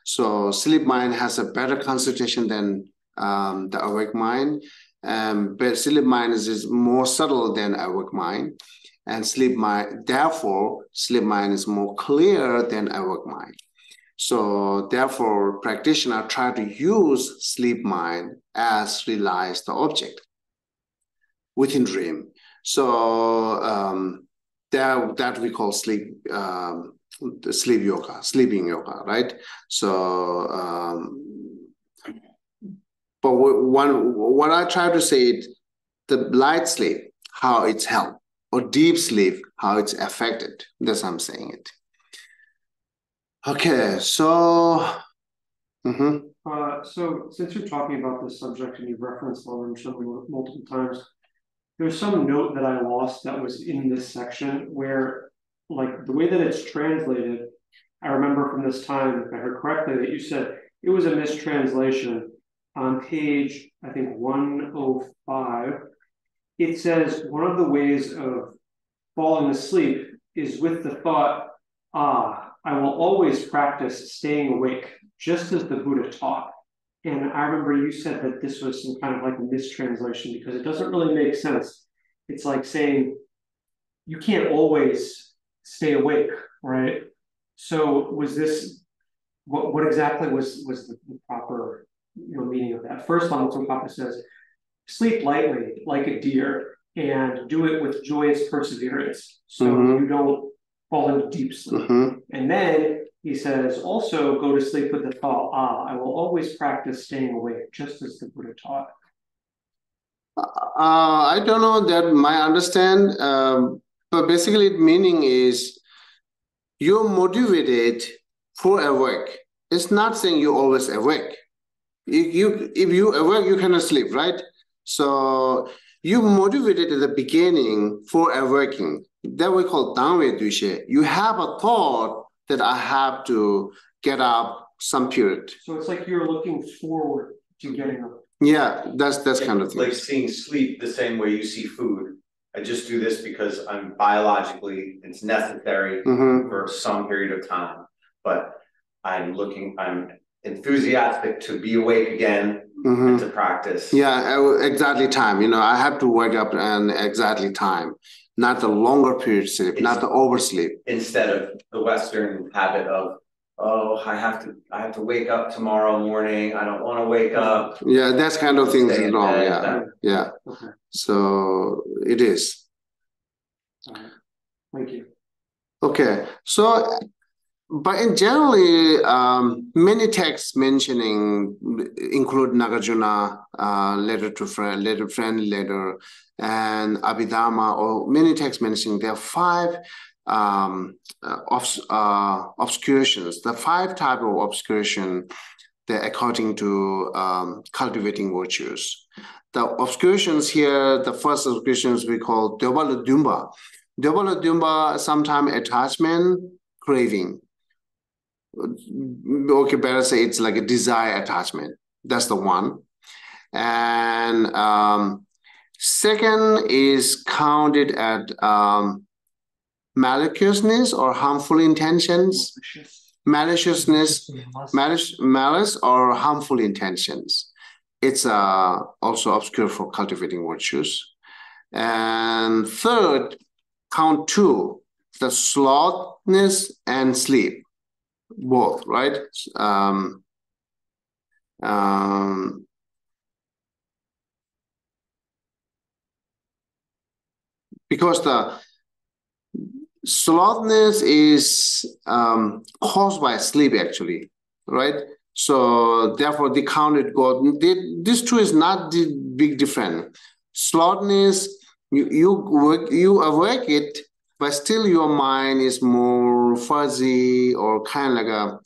So sleep mind has a better concentration than the awake mind, but sleep mind is more subtle than awake mind, and sleep mind, therefore, sleep mind is more clear than awake mind. So therefore, practitioner try to use sleep mind as realize the object within dream. So that we call sleep yoga, sleeping yoga, right? So but what I try to say is the light sleep, how it's helped, or deep sleep, how it's affected. That's how I'm saying it. Okay, so. So since you're talking about this subject and you've referenced Lobsang multiple times, there's some note that I lost that was in this section where, like, the way that it's translated, I remember from this time, if I heard correctly, that you said it was a mistranslation. On page, I think 105, it says one of the ways of falling asleep is with the thought, I will always practice staying awake, just as the Buddha taught. And I remember you said that this was some kind of like a mistranslation because it doesn't really make sense. It's like saying you can't always stay awake, right? So was this, what exactly was the proper meaning of that? First one, Papa says, sleep lightly like a deer and do it with joyous perseverance. So you don't fall into deep sleep. And then he says, also go to sleep with the thought, I will always practice staying awake, just as the Buddha taught. I don't know that my understand, but basically the meaning is you're motivated for awake. It's not saying you're always awake. If you awake, you cannot sleep, right? So you motivated at the beginning for awakening. That we call Dhargey Geshe. You have a thought that I have to get up some period. So it's like you're looking forward to getting up. Yeah, that's kind of thing. Like seeing sleep the same way you see food. I just do this because I'm biologically, it's necessary for some period of time. But I'm enthusiastic to be awake again and to practice. Yeah, exactly time. I have to wake up and exactly time. Not the longer period sleep, not the oversleep. Instead of the Western habit of, I have to wake up tomorrow morning. I don't want to wake up. Yeah, that's kind of things is wrong. Yeah. Okay. So it is. Thank you. Okay. So, but in generally, many texts mentioning include Nagarjuna, letter to friend, letter, and Abhidharma, or many texts mentioning there are 5 obscurations, the 5 type of obscuration that according to cultivating virtues. The obscurations here, the first obscurations we call Dyobaladumba. Dyobaladumba, sometimes attachment, craving. Okay, better say it's like a desire attachment. That's the one. And second is counted at maliciousness or harmful intentions. Maliciousness, malice or harmful intentions. It's also obscure for cultivating virtues. And third, count 2, the slothfulness and sleep. Both, right? Because the slothfulness is caused by sleep, actually, right? So therefore, the counted God. This two is not the big difference. Slothfulness, you awake it, but still your mind is more fuzzy or kind of like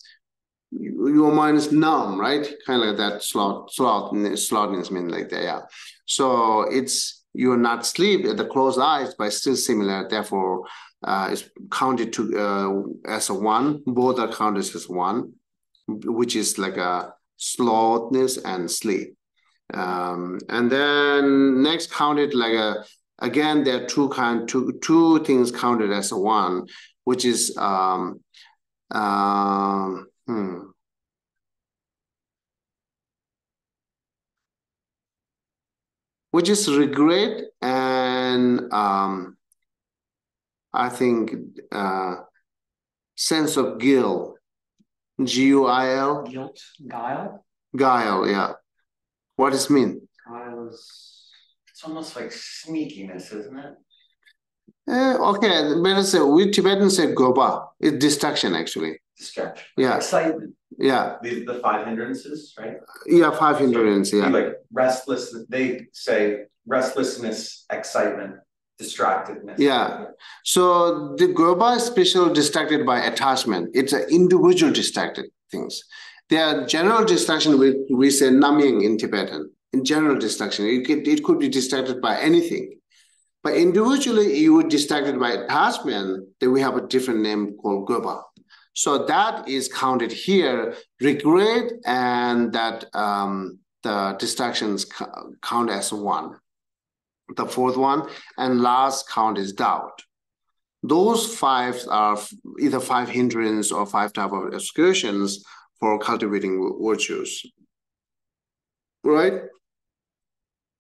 your mind is numb, right? Kind of like that slothfulness means like that, yeah. So you're not asleep at the closed eyes, but still similar. Therefore, it's counted as a 1. Both are counted as 1, which is like a slothfulness and sleep. And then next counted like again, there are two things counted as a 1, which is which is regret and I think sense of guilt. G-U-I-L. Guilt, guile. Guile, yeah. What does it mean? Guile is. It's almost like sneakiness, isn't it? Okay, better say, we Tibetans say goba. It's distraction, actually. Distraction. Yeah. Excitement. Yeah. The 5 hindrances, right? Yeah, 5 hindrances, yeah. Like restlessness, they say restlessness, excitement, distractedness. Yeah. So the goba is special distracted by attachment. It's an individual distracted things. There are general distraction, we say naming in Tibetan. In general distraction, it could be distracted by anything. But individually, you would distracted by attachment, then we have a different name called goba. So that is counted here. Regret and that the distractions count as one. The fourth one and last count is doubt. Those five are either five hindrances or five type of excursions for cultivating virtues, right?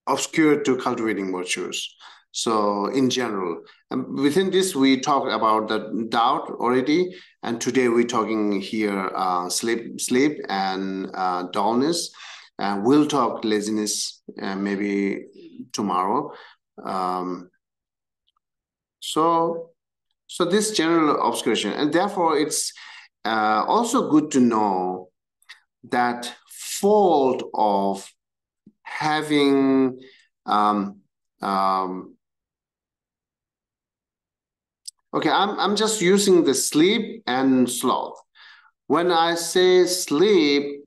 Obscure to cultivating virtues. So in general, within this, we talked about the doubt already. And today we're talking here sleep and dullness. We'll talk laziness maybe tomorrow. So this general obscuration, and therefore it's also good to know that fault of having okay, I'm just using the sleep and sloth. When I say sleep,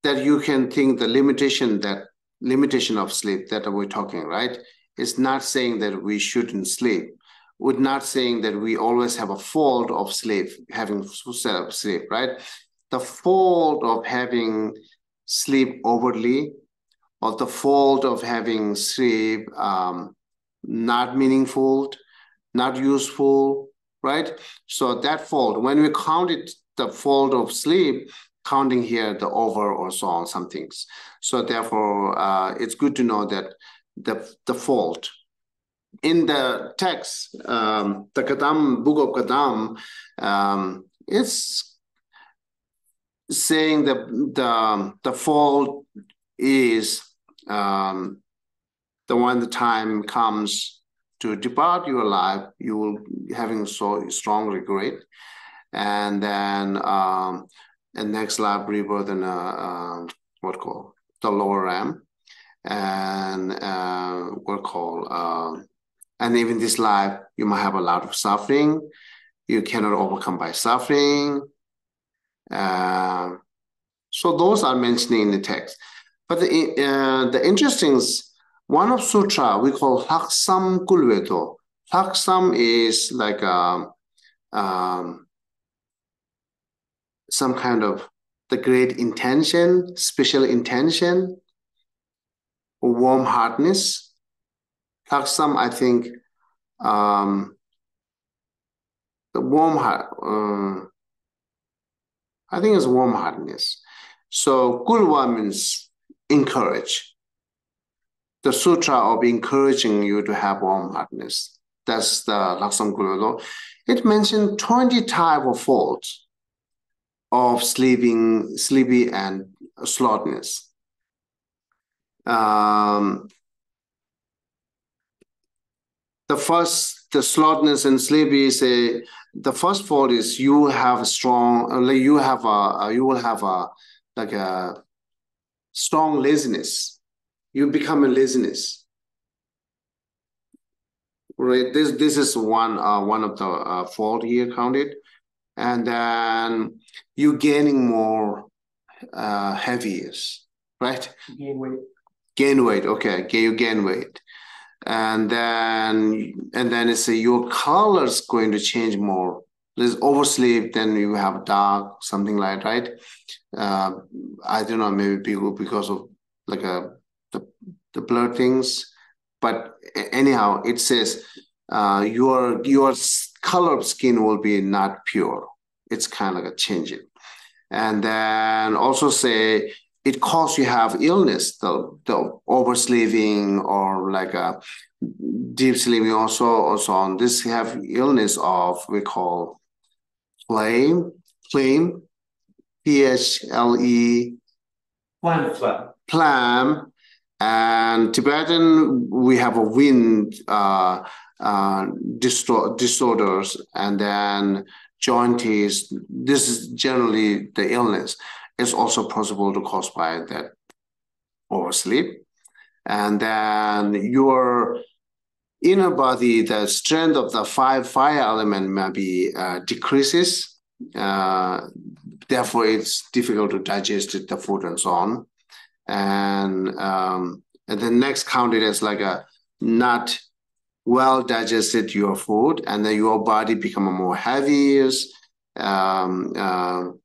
that you can think the limitation of sleep that we're talking, right? It's not saying that we shouldn't sleep. We're not saying that we always have a fault of sleep, having sleep, right? The fault of having sleep overly, or the fault of having sleep not meaningful, not useful, right? So that fault, when we count it, the fault of sleep, counting here the over or so on some things. So therefore, it's good to know that the fault in the text, the Kadam, book of Kadam, it's saying that the fault is the when the time comes to depart your life, you will having so strong regret, and then and next life rebirth in what called the lower ram, and what called and even this life you might have a lot of suffering. You cannot overcome by suffering. So those are mentioned in the text. But the interesting is one of sutra we call Haksam Kulveto. Haksam is like some kind of the great intention, special intention, warm-heartedness. Haksam, I think, the warm heart, I think it's warm-heartedness. So Kulva means encourage. The sutra of encouraging you to have warm-heartedness. That's the Laksam Kulveto. It mentioned 20 type of faults of sleepy and slowness. The slowness and sleepy say the first fault is you have a strong, you will have a like a strong laziness. You become a laziness, right? This is one of the fault here counted, and then you gaining more heaviness, right? Gain weight. Okay, you gain weight. And then it's your color's going to change more. There's oversleep, then you have dark, something like, right? I don't know, maybe because of like the blur things, but anyhow, it says your color of skin will be not pure. It's kind of like a changing, and then also say it causes you have illness, the oversleeping or like a deep sleeping also on this have illness of we call phlegm, PHLE, phlegm, and Tibetan we have a wind disorders, and then jaundice. This is generally the illness. It's also possible to cause by that oversleep. And then your inner body, the strength of the fire element maybe decreases. Therefore, it's difficult to digest the food and so on. And the next counted as like a not well digested your food, and then your body become more heavy, And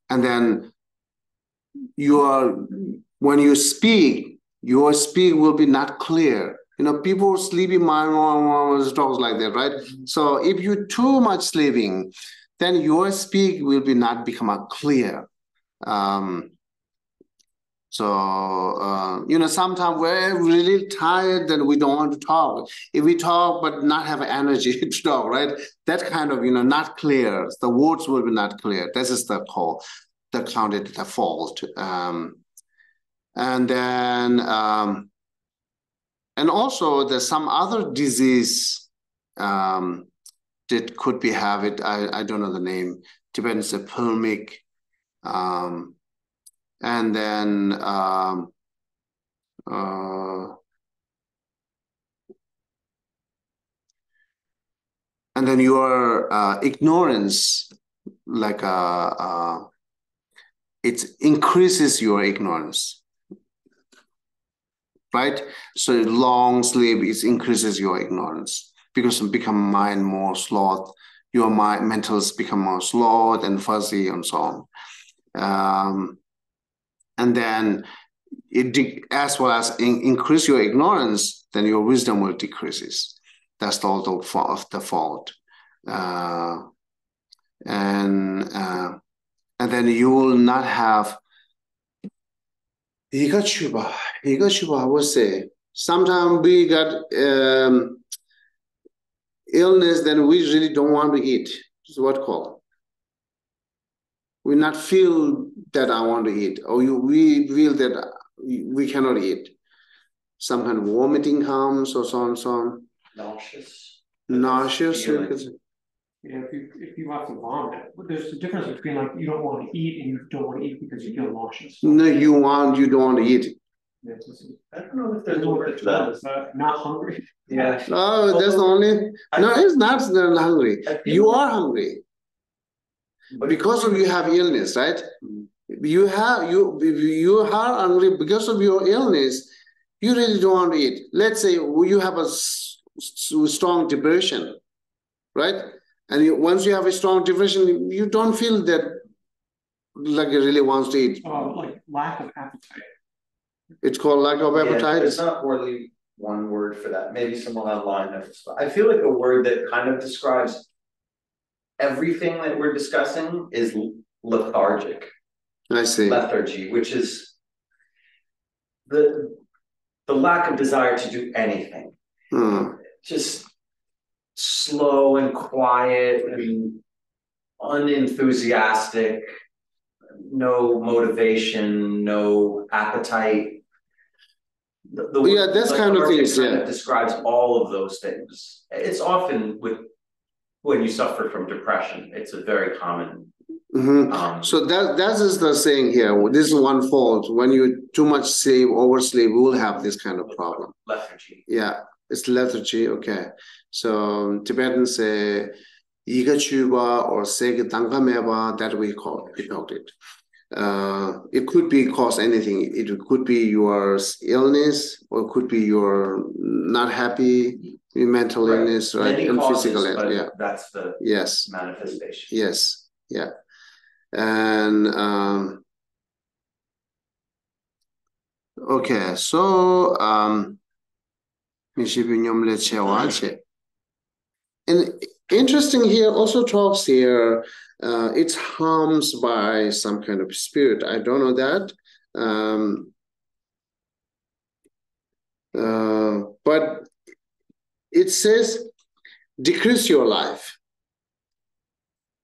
then when you speak, your speak will be not clear. You know, people sleeping mind talks like that, right? So if you too much sleeping, then your speak will be not become clear. You know, sometimes we're really tired, then we don't want to talk. If we talk but not have energy to talk, right? That kind of, you know, not clear. The words will be not clear. This is the call, the counted the fault. And then, and also there's some other disease that could be have it. I don't know the name. Tibetan is a pulmic. And then your ignorance, like it increases your ignorance, right? So long sleep increases your ignorance because you become mind more sloth. Your mind mentals become more sloth and fuzzy and so on. And then as well as increase your ignorance, then your wisdom will decreases. That's all the fault. And then you will not have Yigachuba. I would say sometimes we got illness, then we really don't want to eat. This is what called. We not feel that I want to eat, or we feel that we cannot eat. Some kind of vomiting comes, or so on, so on. Nauseous. Yeah, if you have to vomit, but there's a difference between like you don't want to eat and you don't want to eat because you feel nauseous. No, you don't want to eat. Yeah, I don't know if there's a word for that. Not hungry. Yeah. Oh, that's the only. No, it's not hungry. You are hungry. Because of you have illness, right? You are hungry because of your illness. You really don't want to eat. Let's say you have a strong depression, right? And once you have a strong depression, you don't feel that like you really wants to eat. Like lack of appetite. It's called lack of appetite. There's not really one word for that. Maybe someone online knows. I feel like a word that kind of describes everything that we're discussing is lethargic. I see. Lethargy, which is the lack of desire to do anything. Just slow and quiet and unenthusiastic, no motivation, no appetite. That's kind of things. That describes all of those things. It's often when you suffer from depression, it's a very common. So that is the saying here. This is one fault. When you too much sleep, oversleep, we will have this kind of problem. Lethargy. Yeah, it's lethargy. Okay. So Tibetans say Yigachuba or Sege Dangameba, that we call it. It could be cause anything. It could be your illness, or it could be your not happy, mental illness, right? Many and causes, physical illness. Yeah. That's the manifestation. Yes. Yeah. And okay, so and interesting here also talks here. It's harms by some kind of spirit. I don't know that. But it says decrease your life.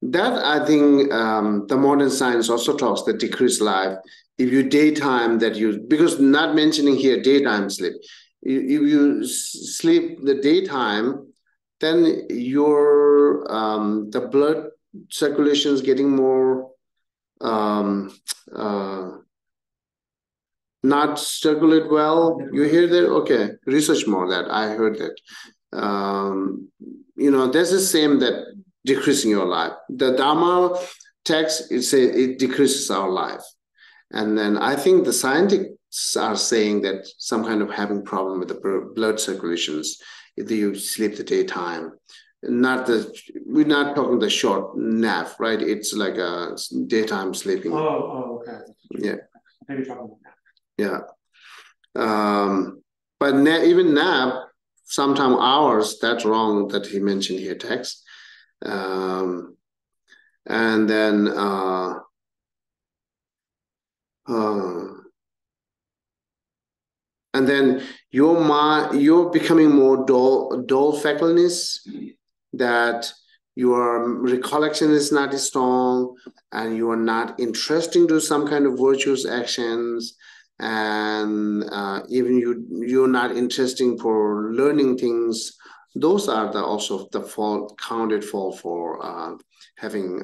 That I think the modern science also talks that decrease life. If you daytime because not mentioning here daytime sleep. If you sleep the daytime, then your the blood circulation is getting more not circulate well. You hear that? Okay, research more that. I heard that. There's the same that decreasing your life. The Dharma text, it decreases our life. And then I think the scientists are saying that some kind of having problem with the blood circulations if you sleep the daytime. we're not talking the short nap, right? It's like a daytime sleeping. Oh, okay. Yeah. Maybe talking about that. Yeah. But even nap, sometimes hours, that's wrong that he mentioned here, text. And then and then your mind, you're becoming more dull faculties, that your recollection is not strong, and you are not interesting to some kind of virtuous actions, and even you're not interesting for learning things. Those are also the counted fault for having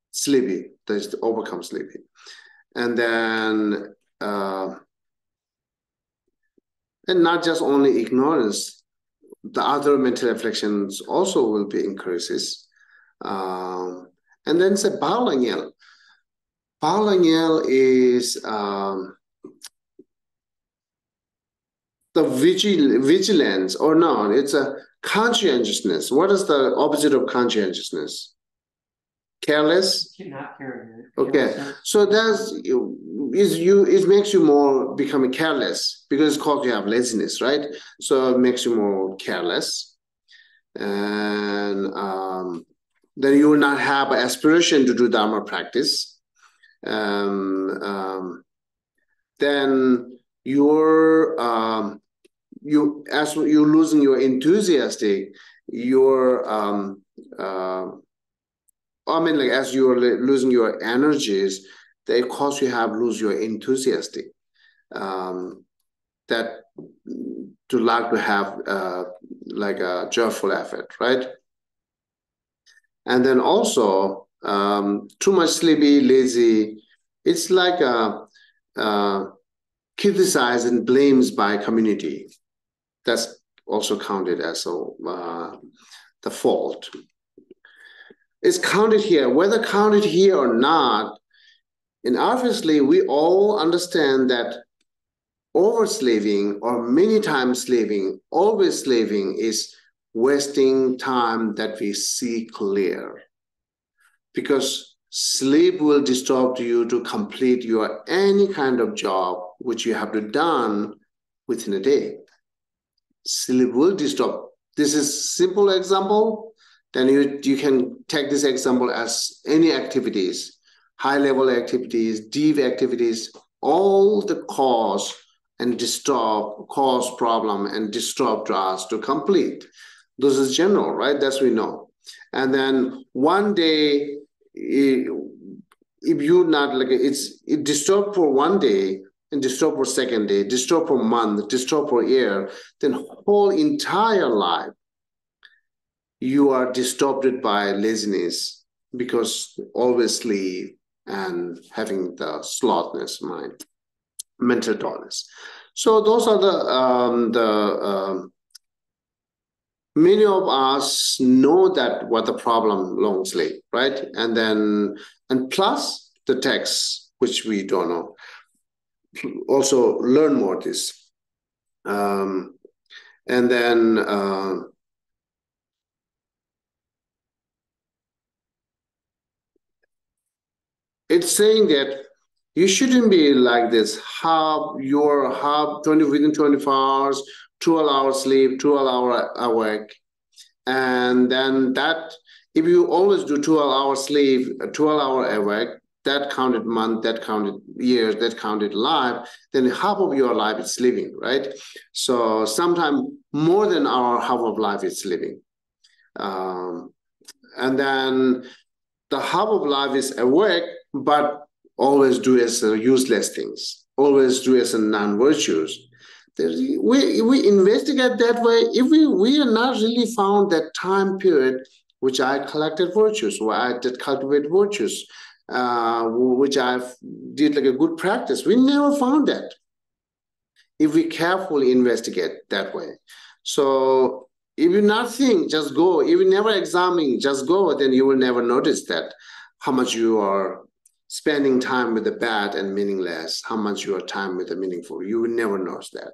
sleepy, that's to overcome sleepy. And then and not just only ignorance, the other mental afflictions also will be increases. And then say Baolanyel. Baolanyel is the vigilance, or no, it's a conscientiousness. What is the opposite of conscientiousness? Careless? Not caring. Okay, so it makes you more becoming careless, because it's called you have laziness, right? So it makes you more careless, and then you will not have an aspiration to do Dharma practice. Then as you're losing your enthusiastic, as you're losing your energies, they cause you lose your enthusiastic. That to like to have like a joyful effort, right? And then also too much sleepy, lazy. It's like criticized and blames by community. That's also counted as the fault. It's counted here, whether counted here or not. And obviously, we all understand that overslaving or many times slaving, always slaving, is wasting time that we see clear. Because sleep will disturb you to complete your any kind of job which you have to done within a day. Sleep will disturb. This is simple example. Then you can take this example as any activities, high-level activities, deep activities, all the cause problem and disturb to us to complete. This is general, right? That's we know. And then one day, if you not like it disturbed for one day, and disturb for second day, disturb for month, disturb for year, then whole entire life you are disturbed by laziness, because always sleep and having the slothness mind, mental dullness. So those are the many of us know that what the problem long sleep, right? And plus the text, which we don't know. Also learn more this. And then it's saying that you shouldn't be like this, within 24 hours, 12 hours sleep, 12 hours awake. And then that, if you always do 12 hours sleep, 12 hours awake, that counted month, that counted years, that counted life, then half of your life is sleeping, right? So sometimes more than our half of life is sleeping. And then the half of life is awake, but always do as useless things, always do as non-virtues. We investigate that way. If we are not really found that time period which I collected virtues, where I did cultivate virtues, which I did like a good practice, we never found that. If we carefully investigate that way. So if you not think, just go. If you never examine, just go, then you will never notice that how much you are spending time with the bad and meaningless, how much your time with the meaningful. You will never notice that.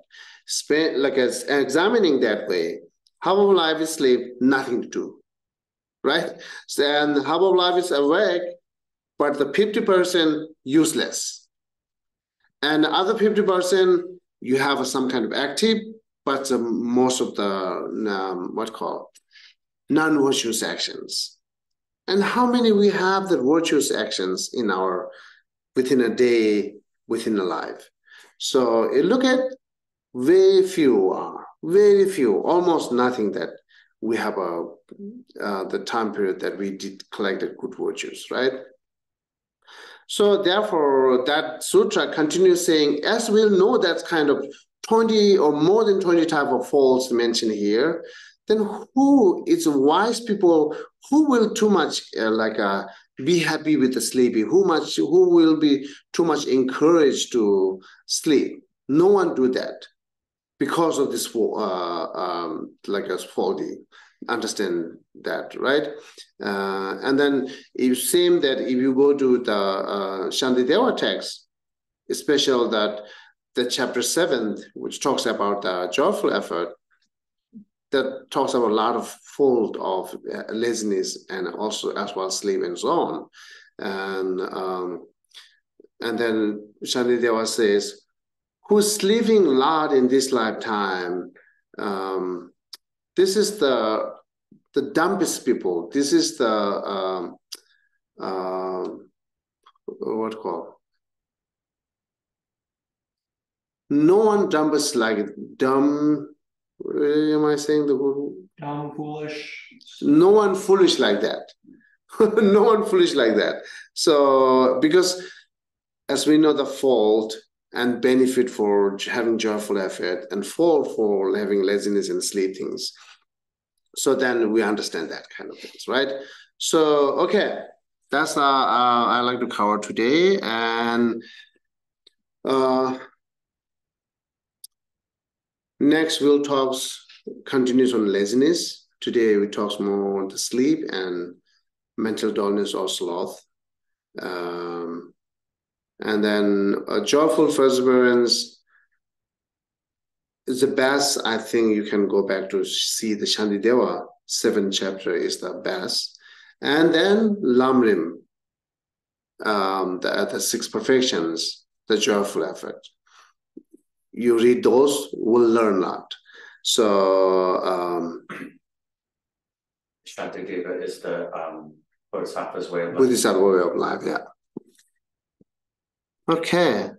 Examining that way, Half of life is sleep, nothing to do, right? So, and half of life is awake, but the 50% useless. And the other 50%, you have some kind of active, but most of the, non-virtuous actions. And how many we have the virtuous actions in within a day, within a life? So you look at very few, almost nothing that we have the time period that we did collect the good virtues, right? So therefore, that sutra continues saying, as we'll know that's kind of 20 or more than 20 type of faults mentioned here, then who is wise people, who will too much be happy with the sleeping, who will be too much encouraged to sleep? No one do that because of this faulty. Understand that, right? And then it seems that if you go to the Shantideva text, especially the chapter 7, which talks about the joyful effort, that talks about a lot of fault of laziness and also as well sleep and so on. And then Shantideva says, who's sleeping a lot in this lifetime, this is the dumbest people. This is the no one dumbest like dumb. Am I saying the word? Dumb, foolish. No one foolish like that. No one foolish like that. So because as we know the fault and benefit for having joyful effort and fault for having laziness and sleep things. So then we understand that kind of things, right? So, okay, that's I like to cover today. And next we'll continues on laziness. Today we talk more on the sleep and mental dullness or sloth. And then a joyful perseverance is the best. I think you can go back to see the Shantideva 7th chapter is the best. And then Lamrim, the 6 perfections, the joyful effort. You read those, will learn a lot. So Shantideva is the Bodhisattva's way of life. Bodhisattva way of life, yeah. Okay.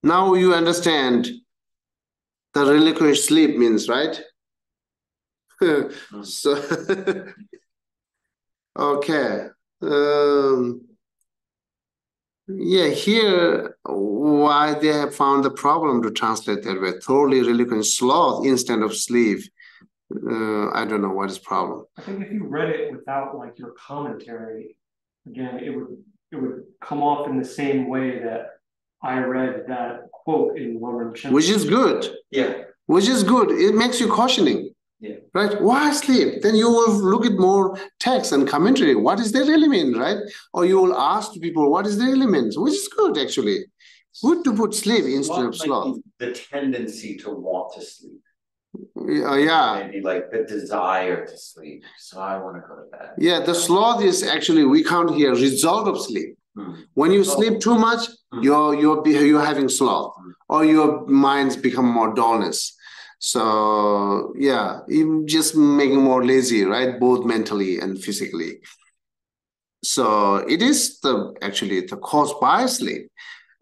Now you understand the relinquished sleep means, right? So, okay. Yeah, here, why they have found the problem to translate that way, thoroughly relinquished sloth instead of sleep. I don't know what is the problem. I think if you read it without like your commentary, again, it would come off in the same way that I read that quote in Lobsang Chin. Which is good. Yeah. Which is good. It makes you cautioning. Yeah. Right? Why sleep? Then you will look at more text and commentary. What does that really mean, right? Or you will ask people, what is the element? Which is good, actually. Good to put sleep instead of sloth. The tendency to want to sleep. Yeah. Maybe like the desire to sleep. So I want to go to bed. Yeah, the sloth is actually, we count here, result of sleep. When you sleep too much, you're having sloth, or your minds become more dullness. So yeah, you just making more lazy, right? Both mentally and physically. So it is actually the cause by sleep.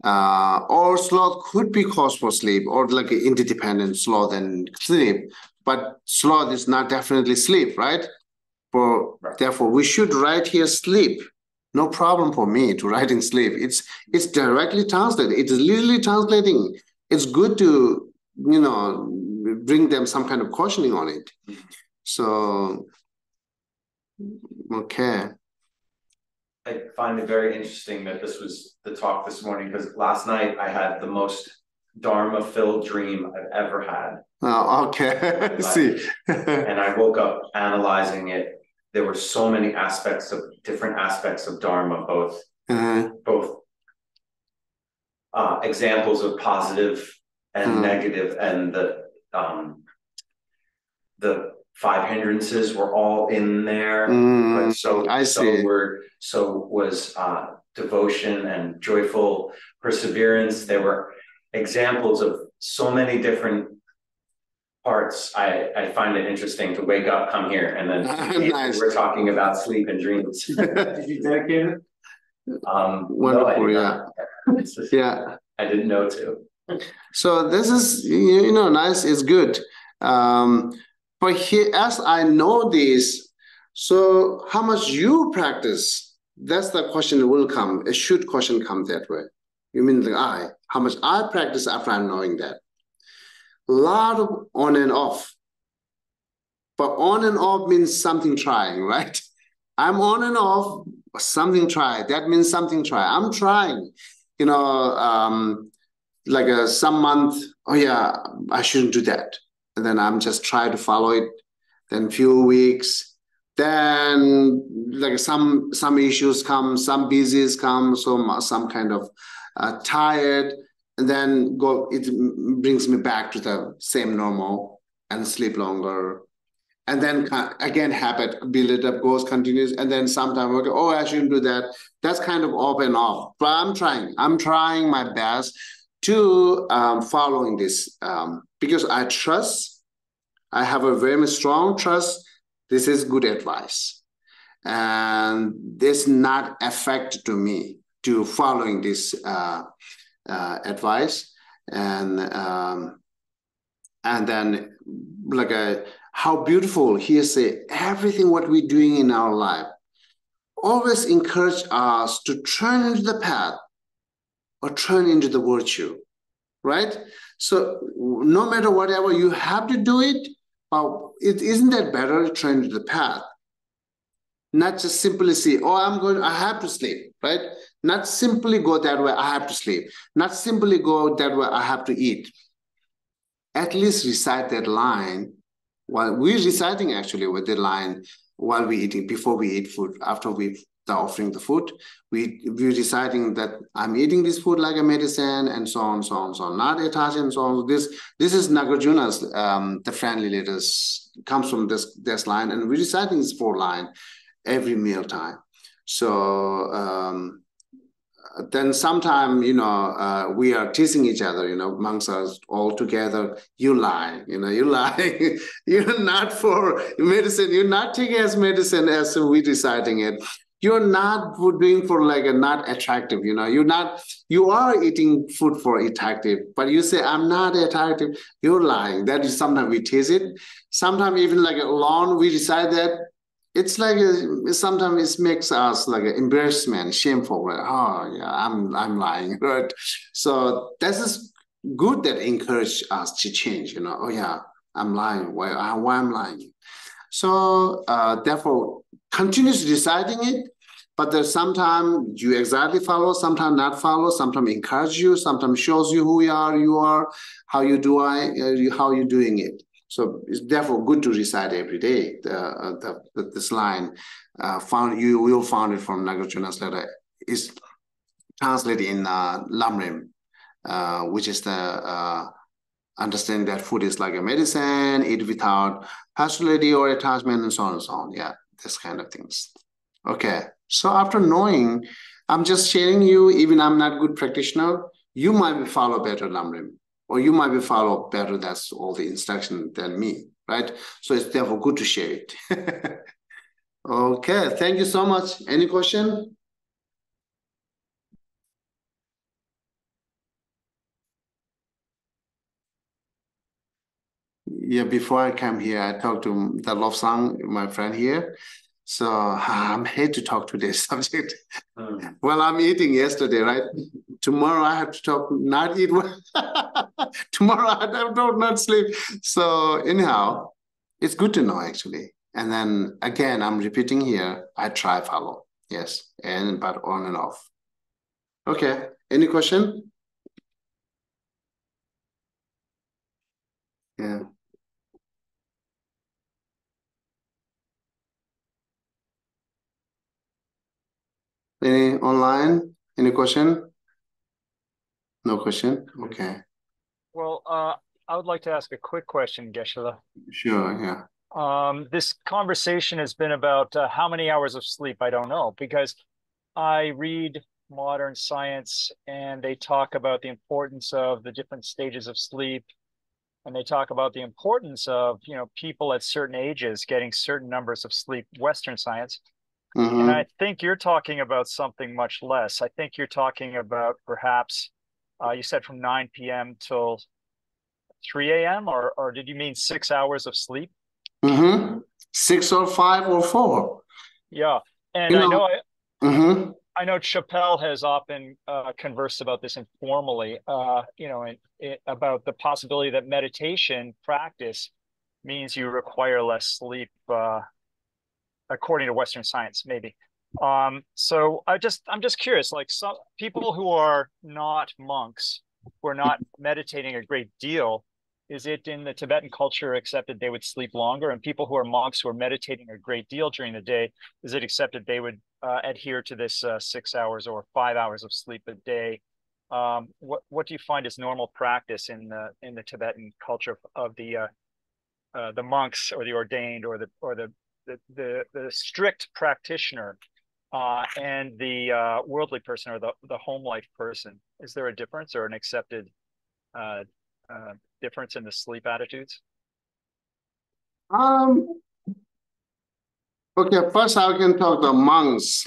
Or sloth could be caused for sleep, or like an interdependent sloth and sleep. But sloth is not definitely sleep, right? Therefore, we should write here sleep. No problem for me to write in sleep. It's directly translated. It is literally translating. It's good to, bring them some kind of cautioning on it. So, okay. I find it very interesting that this was the talk this morning, because last night I had the most Dharma-filled dream I've ever had. Oh, okay. See. And I woke up analyzing it. There were so many different aspects of Dharma, both examples of positive and negative, and the 5 hindrances were all in there. But so was devotion and joyful perseverance. There were examples of so many different parts. I find it interesting to wake up, come here, and then nice. We're talking about sleep and dreams. Did you dedicate it? Wonderful, no, yeah. I didn't know to. So this is, nice, it's good. But here, as I know this, so how much you practice, that's the question that will come. A should question come that way. You mean like how much I practice after I'm knowing that. A lot of on and off. But on and off means something trying, right? I'm on and off, something try. That means something try. I'm trying, like some month, I shouldn't do that. And then I'm just try to follow it. Then few weeks, then like some issues come, some busies come, so some kind of tired, and then it brings me back to the same normal and sleep longer. And then again, habit build it up, goes, continues, and then sometimes I shouldn't do that. That's kind of off and off. But I'm trying my best to following this because I trust. I have a very strong trust. This is good advice, and this not affect to me to following this advice, and then like how beautiful he say everything what we're doing in our life always encourage us to turn into the path or turn into the virtue, right? So no matter whatever you have to do it, it isn't that better to turn into the path, not just simply say, I have to sleep, right? Not simply go that way, I have to sleep. Not simply go that way, I have to eat. At least recite that line while we're reciting actually with the line while we're eating, before we eat food, after we've offering the food, we're reciting that I'm eating this food like a medicine, and so on, so on, so on. Not attaching and so on. This is Nagarjuna's, the friendly letters comes from this line, and we're reciting this 4 line every meal time. So then sometime, we are teasing each other, amongst us all together. You lie, you lie. You're not for medicine. You're not taking as medicine as we reciting it. You're not doing for like a not attractive, you are eating food for attractive, but you say, I'm not attractive. You're lying. That is sometimes we tease it. Sometimes even like alone, we decide that. It's like sometimes it makes us like an embarrassment, shameful. Like, I'm lying, right? So this is good that encourage us to change. I'm lying. Why I'm lying? So therefore, continues deciding it. But there's sometimes you exactly follow, sometimes not follow, sometimes encourage you, sometimes shows you who you are, how you doing it. So it's therefore good to recite every day. This line you will find it from Nagarjuna's letter is translated in Lamrim, which is the understanding that food is like a medicine, eat without hostility or attachment, and so on and so on. Yeah, this kind of things. Okay, so after knowing, I'm just sharing you, even I'm not good practitioner, you might follow better Lamrim. Or you might be follow better, that's all the instruction than me, right? So it's therefore good to share it. Okay, thank you so much. Any question? Yeah, before I came here, I talked to the Lobsang, my friend here. So I'm here to talk to this subject. Well, I'm eating yesterday, right? Tomorrow I have to not eat. Tomorrow I don't not sleep. So anyhow, it's good to know actually. And then again, I'm repeating here, I try follow. Yes, but on and off. Okay, any question? Yeah. Any online? Any question? No question? Okay. Well, I would like to ask a quick question, Geshe. Sure, yeah. This conversation has been about how many hours of sleep, I don't know, because I read modern science and they talk about the importance of the different stages of sleep, and they talk about the importance of, people at certain ages getting certain numbers of sleep, Western science. And I think you're talking about something much less. I think you're talking about perhaps, you said from 9 p.m. till 3 a.m., or did you mean 6 hours of sleep? 6 or 5 or 4. Yeah. And I know Chappelle has often conversed about this informally, about the possibility that meditation practice means you require less sleep, according to Western science, maybe. So I'm just curious, like some people who are not monks, who are not meditating a great deal, is it in the Tibetan culture accepted they would sleep longer? And people who are monks who are meditating a great deal during the day, is it accepted they would adhere to this 6 hours or 5 hours of sleep a day? What do you find is normal practice in the Tibetan culture of the monks or the ordained or the strict practitioner and the worldly person or the home life person? Is there a difference or an accepted difference in the sleep attitudes? Okay, first I can talk the monks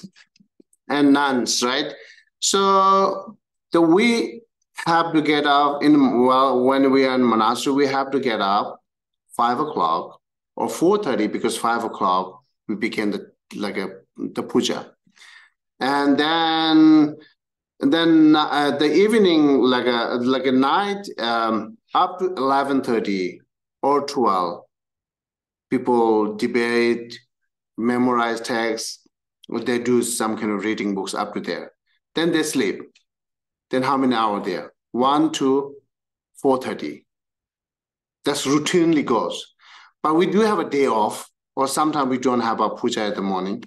and nuns, right? So we have to get up when we are in monastery, we have to get up 5 o'clock or 4:30, because 5 o'clock we begin the puja, and then the evening, like a night, up to 11:30 or 12, people debate, memorize texts, or they do some kind of reading books up to there. Then they sleep. Then how many hours there? 1 to 4:30. That's routinely goes. But we do have a day off, or sometimes we don't have our puja in the morning.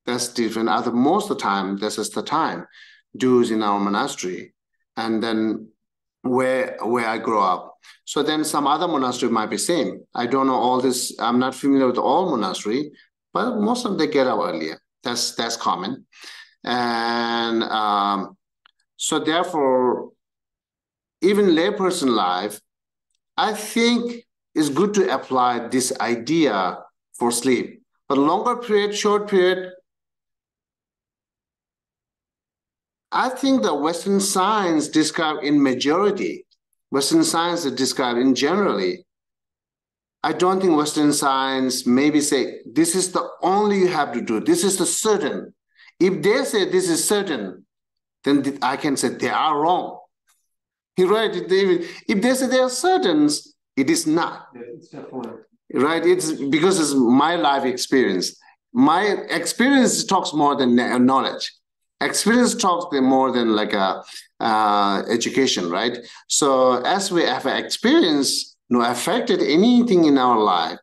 That's different. Most of the time, this is the time dues in our monastery, and then where I grew up. So then some other monastery might be same. I don't know all this. I'm not familiar with all monastery, but most of them, they get up earlier. That's common. And so therefore, even layperson life, I think it's good to apply this idea for sleep. But longer period, short period, I think the Western science described in majority, Western science is described in generally. I don't think Western science maybe say, this is the only you have to do. This is the certain. If they say this is certain, then I can say they are wrong. Right? If they say they are certain, it is not. It's definitely. Right? It's because it's my life experience. My experience talks more than knowledge. Experience talks more than education, right? So as we have experience, affected anything in our life,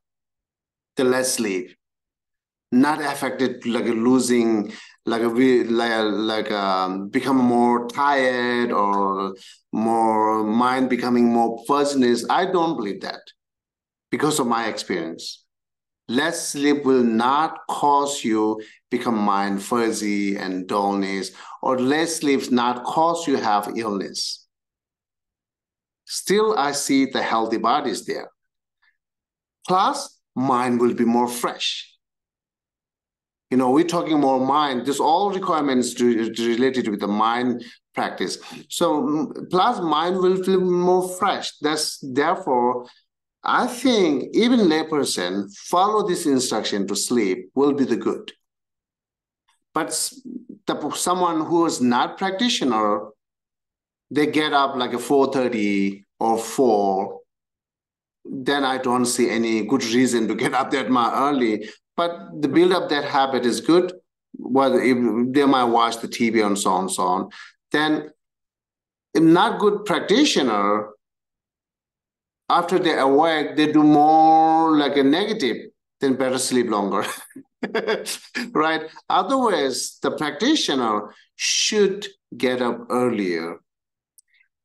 the less sleep. Not affected losing, become more tired or more mind becoming more fuzziness. I don't believe that because of my experience. Less sleep will not cause you become mind fuzzy and dullness, or less sleep not cause you have illness. Still, I see the healthy bodies there. Plus, mind will be more fresh. We're talking more mind. There's all requirements related with the mind practice. So, plus mind will feel more fresh. Therefore, I think even layperson follow this instruction to sleep will be the good. But someone who is not practitioner, they get up like a 4:30 or 4, then I don't see any good reason to get up that much early. But the build up that habit is good. Well, if they might watch the TV and so on. Then if not good practitioner, after they awake, they do more like a negative, then better sleep longer. Right? Otherwise, the practitioner should get up earlier.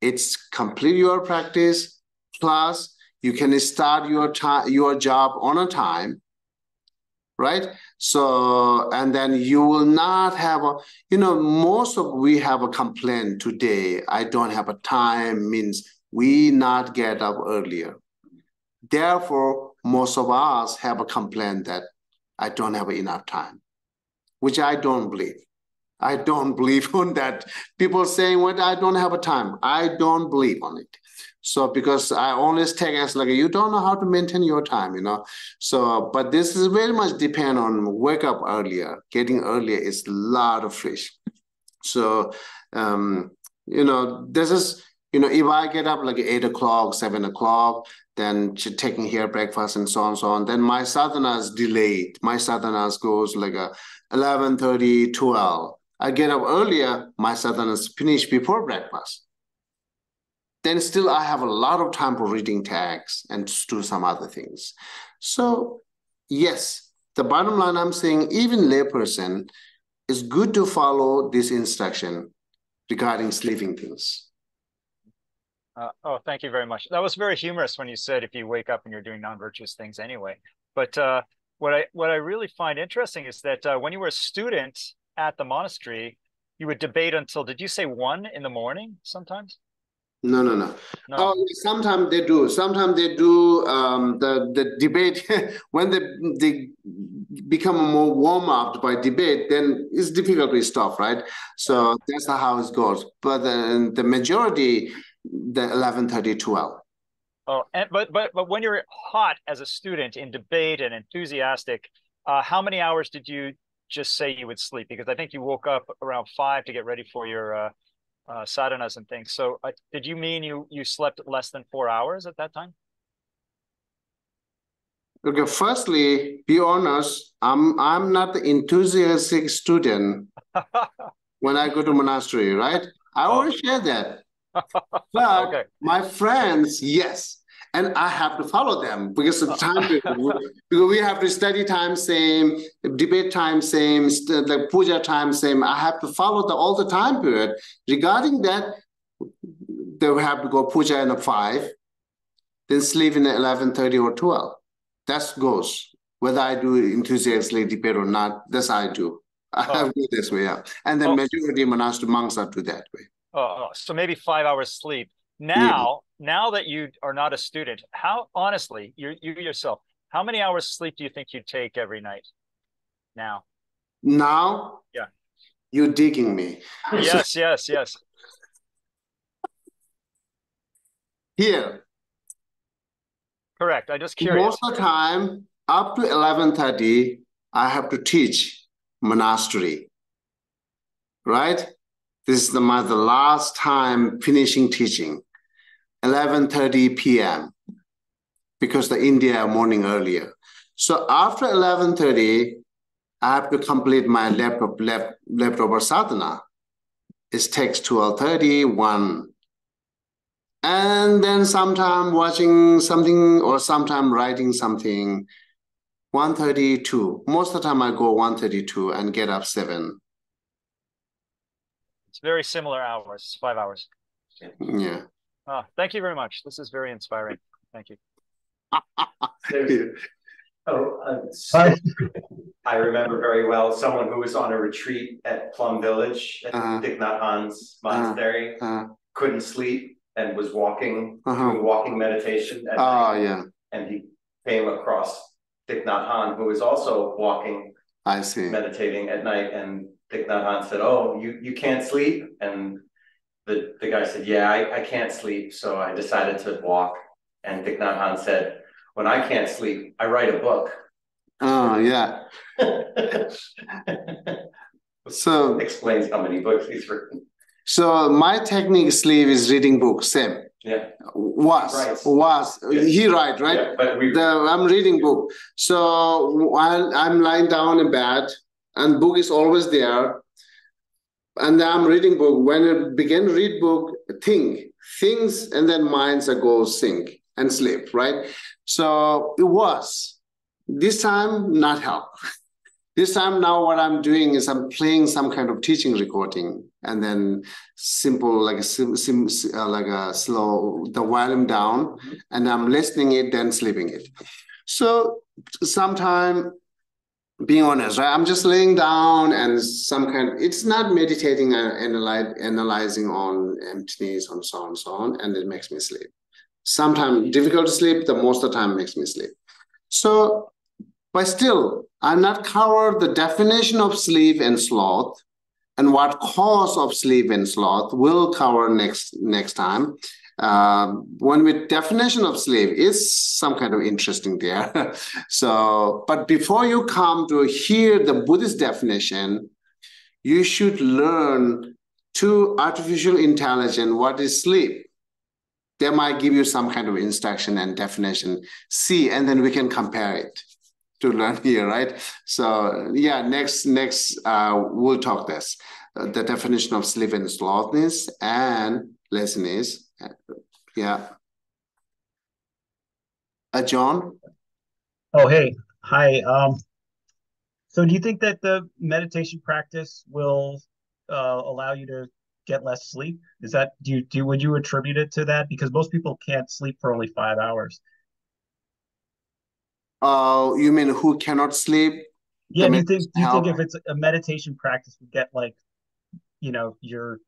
It's complete your practice, plus you can start your job on a time, right? So, and then you will not have we have a complaint today. I don't have a time means we not get up earlier. Therefore, most of us have a complaint that I don't have enough time, which I don't believe. I don't believe on that. People saying, well, I don't have a time. I don't believe on it. So because I always take as like, you don't know how to maintain your time, So, but this is very much depend on wake up earlier. Getting earlier is a lot of fish. So, this is, if I get up like 8 o'clock, 7 o'clock, then taking here breakfast and so on, then my sadhana is delayed. My sadhana goes like 11:30, 12. I get up earlier, my sadhana is finished before breakfast. Then still I have a lot of time for reading texts and to do some other things. So yes, the bottom line I'm saying, even layperson, it's good to follow this instruction regarding sleeping things. Thank you very much. That was very humorous when you said if you wake up and you're doing non-virtuous things anyway. But what I really find interesting is that when you were a student at the monastery, you would debate until, did you say 1 in the morning sometimes? No. Oh, sometimes they do. Sometimes they do the debate when they become more warm up by debate. Then it's difficult to stop, right? So that's how it goes. But the majority, the 11:30, 12. Oh, but when you're hot as a student in debate and enthusiastic, how many hours did you just say you would sleep? Because I think you woke up around 5 to get ready for your sadhanas and things. So did you mean you slept less than 4 hours at that time? Okay, firstly, be honest, I'm not the enthusiastic student when I go to monastery, right? I always share that. But okay. My friends, yes. And I have to follow them because of time because we have to study time same, debate time same, like puja time same. I have to follow all the time period. Regarding that, they will have to go puja in 5, then sleep in 11:30 or 12. That goes. Whether I do enthusiastically debate or not, that's I do. I do this way, yeah. And the majority of monastery monks are do that way. So maybe 5 hours sleep. Now that you are not a student, how honestly, you yourself, how many hours sleep do you think you take every night now? Now? Yeah. You're digging me. Yes. Here. Correct. I'm just curious. Most of the time, up to 11:30, I have to teach monastery. Right? This is the last time finishing teaching. 11:30 p.m. because the India morning earlier. So after 11:30, I have to complete my leftover sadhana. It takes 12:30, 1. And then sometime watching something or sometime writing something, 1:30, 2. Most of the time I go 1:30, 2 and get up 7. It's very similar hours, 5 hours. Yeah. Oh, thank you very much. This is very inspiring. Thank you. I remember very well someone who was on a retreat at Plum Village at Thich Nhat Hanh's monastery, couldn't sleep and was doing walking meditation at night. Yeah. And he came across Thich Nhat Hanh, who was also walking, meditating at night. And Thich Nhat Hanh said, "Oh, you can't sleep?" And the guy said, "Yeah, I can't sleep, so I decided to walk." And Thich Nhat Hanh said, "When I can't sleep, I write a book." Oh, yeah. So explains how many books he's written. So my technique sleep is reading books, same. Yeah. He write, right? Yeah, but I'm reading book. So while I'm lying down in bed and book is always there, and I'm reading book. When I begin to read book, things, and then minds go sink and sleep, right? So it was this time not help. This time now what I'm doing is I'm playing some kind of teaching recording, and then simple, like a slow, the volume down, and I'm listening it, then sleeping it. So sometime, being honest, right, I'm just laying down and it's not meditating and analyzing on emptiness and so on, and it makes me sleep. Sometimes difficult to sleep, the most of the time makes me sleep. So, but still, I'm not covered the definition of sleep and sloth, and what cause of sleep and sloth will cover next time. When with definition of sleep is some kind of interesting there. So, but before you come to hear the Buddhist definition, you should learn to artificial intelligence what is sleep. They might give you some kind of instruction and definition. See, and then we can compare it to learn here, right? So yeah, next we'll talk this. The definition of sleep and slothness and laziness. Yeah. John? Oh, hey. Hi. So do you think that the meditation practice will allow you to get less sleep? Is that, would you attribute it to that? Because most people can't sleep for only 5 hours. You mean who cannot sleep? Yeah, do you think if it's a meditation practice would get like, your,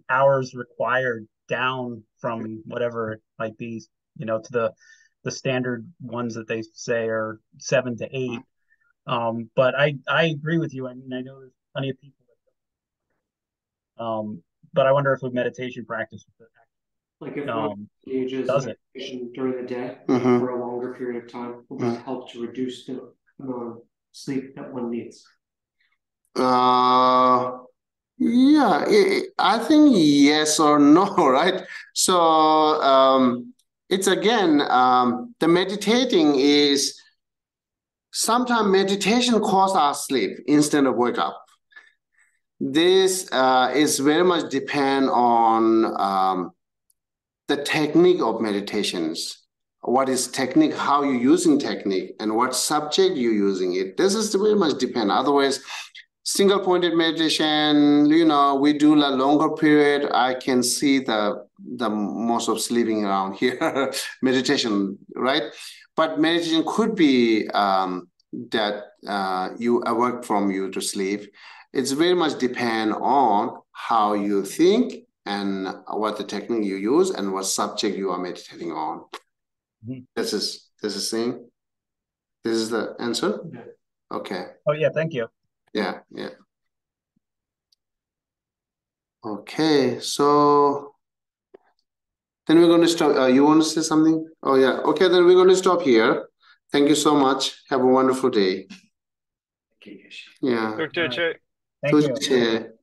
hours required down from whatever it might be, to the standard ones that they say are 7 to 8. But I agree with you. I mean, I know there's plenty of people but I wonder if a meditation practice like if one engages meditation during the day for a longer period of time, will that help to reduce the amount of sleep that one needs? Yeah, I think yes or no, right? So it's again, the meditating is sometimes meditation causes us sleep instead of wake up. This is very much depend on the technique of meditations. What is technique, how you're using technique, and what subject you're using it. This is very much depend. Otherwise, single pointed meditation, we do a longer period. I can see the most of sleeping around here, meditation, right? But meditation could be that you work from you to sleep. It's very much depend on how you think and what the technique you use and what subject you are meditating on. This is thing. This is the answer. Yeah. Okay. Oh yeah, thank you. Yeah. Okay, so then we're going to stop. You want to say something? Oh yeah. Okay, then we're going to stop here. Thank you so much. Have a wonderful day. Thank you, Geshe. Yeah. Thank you.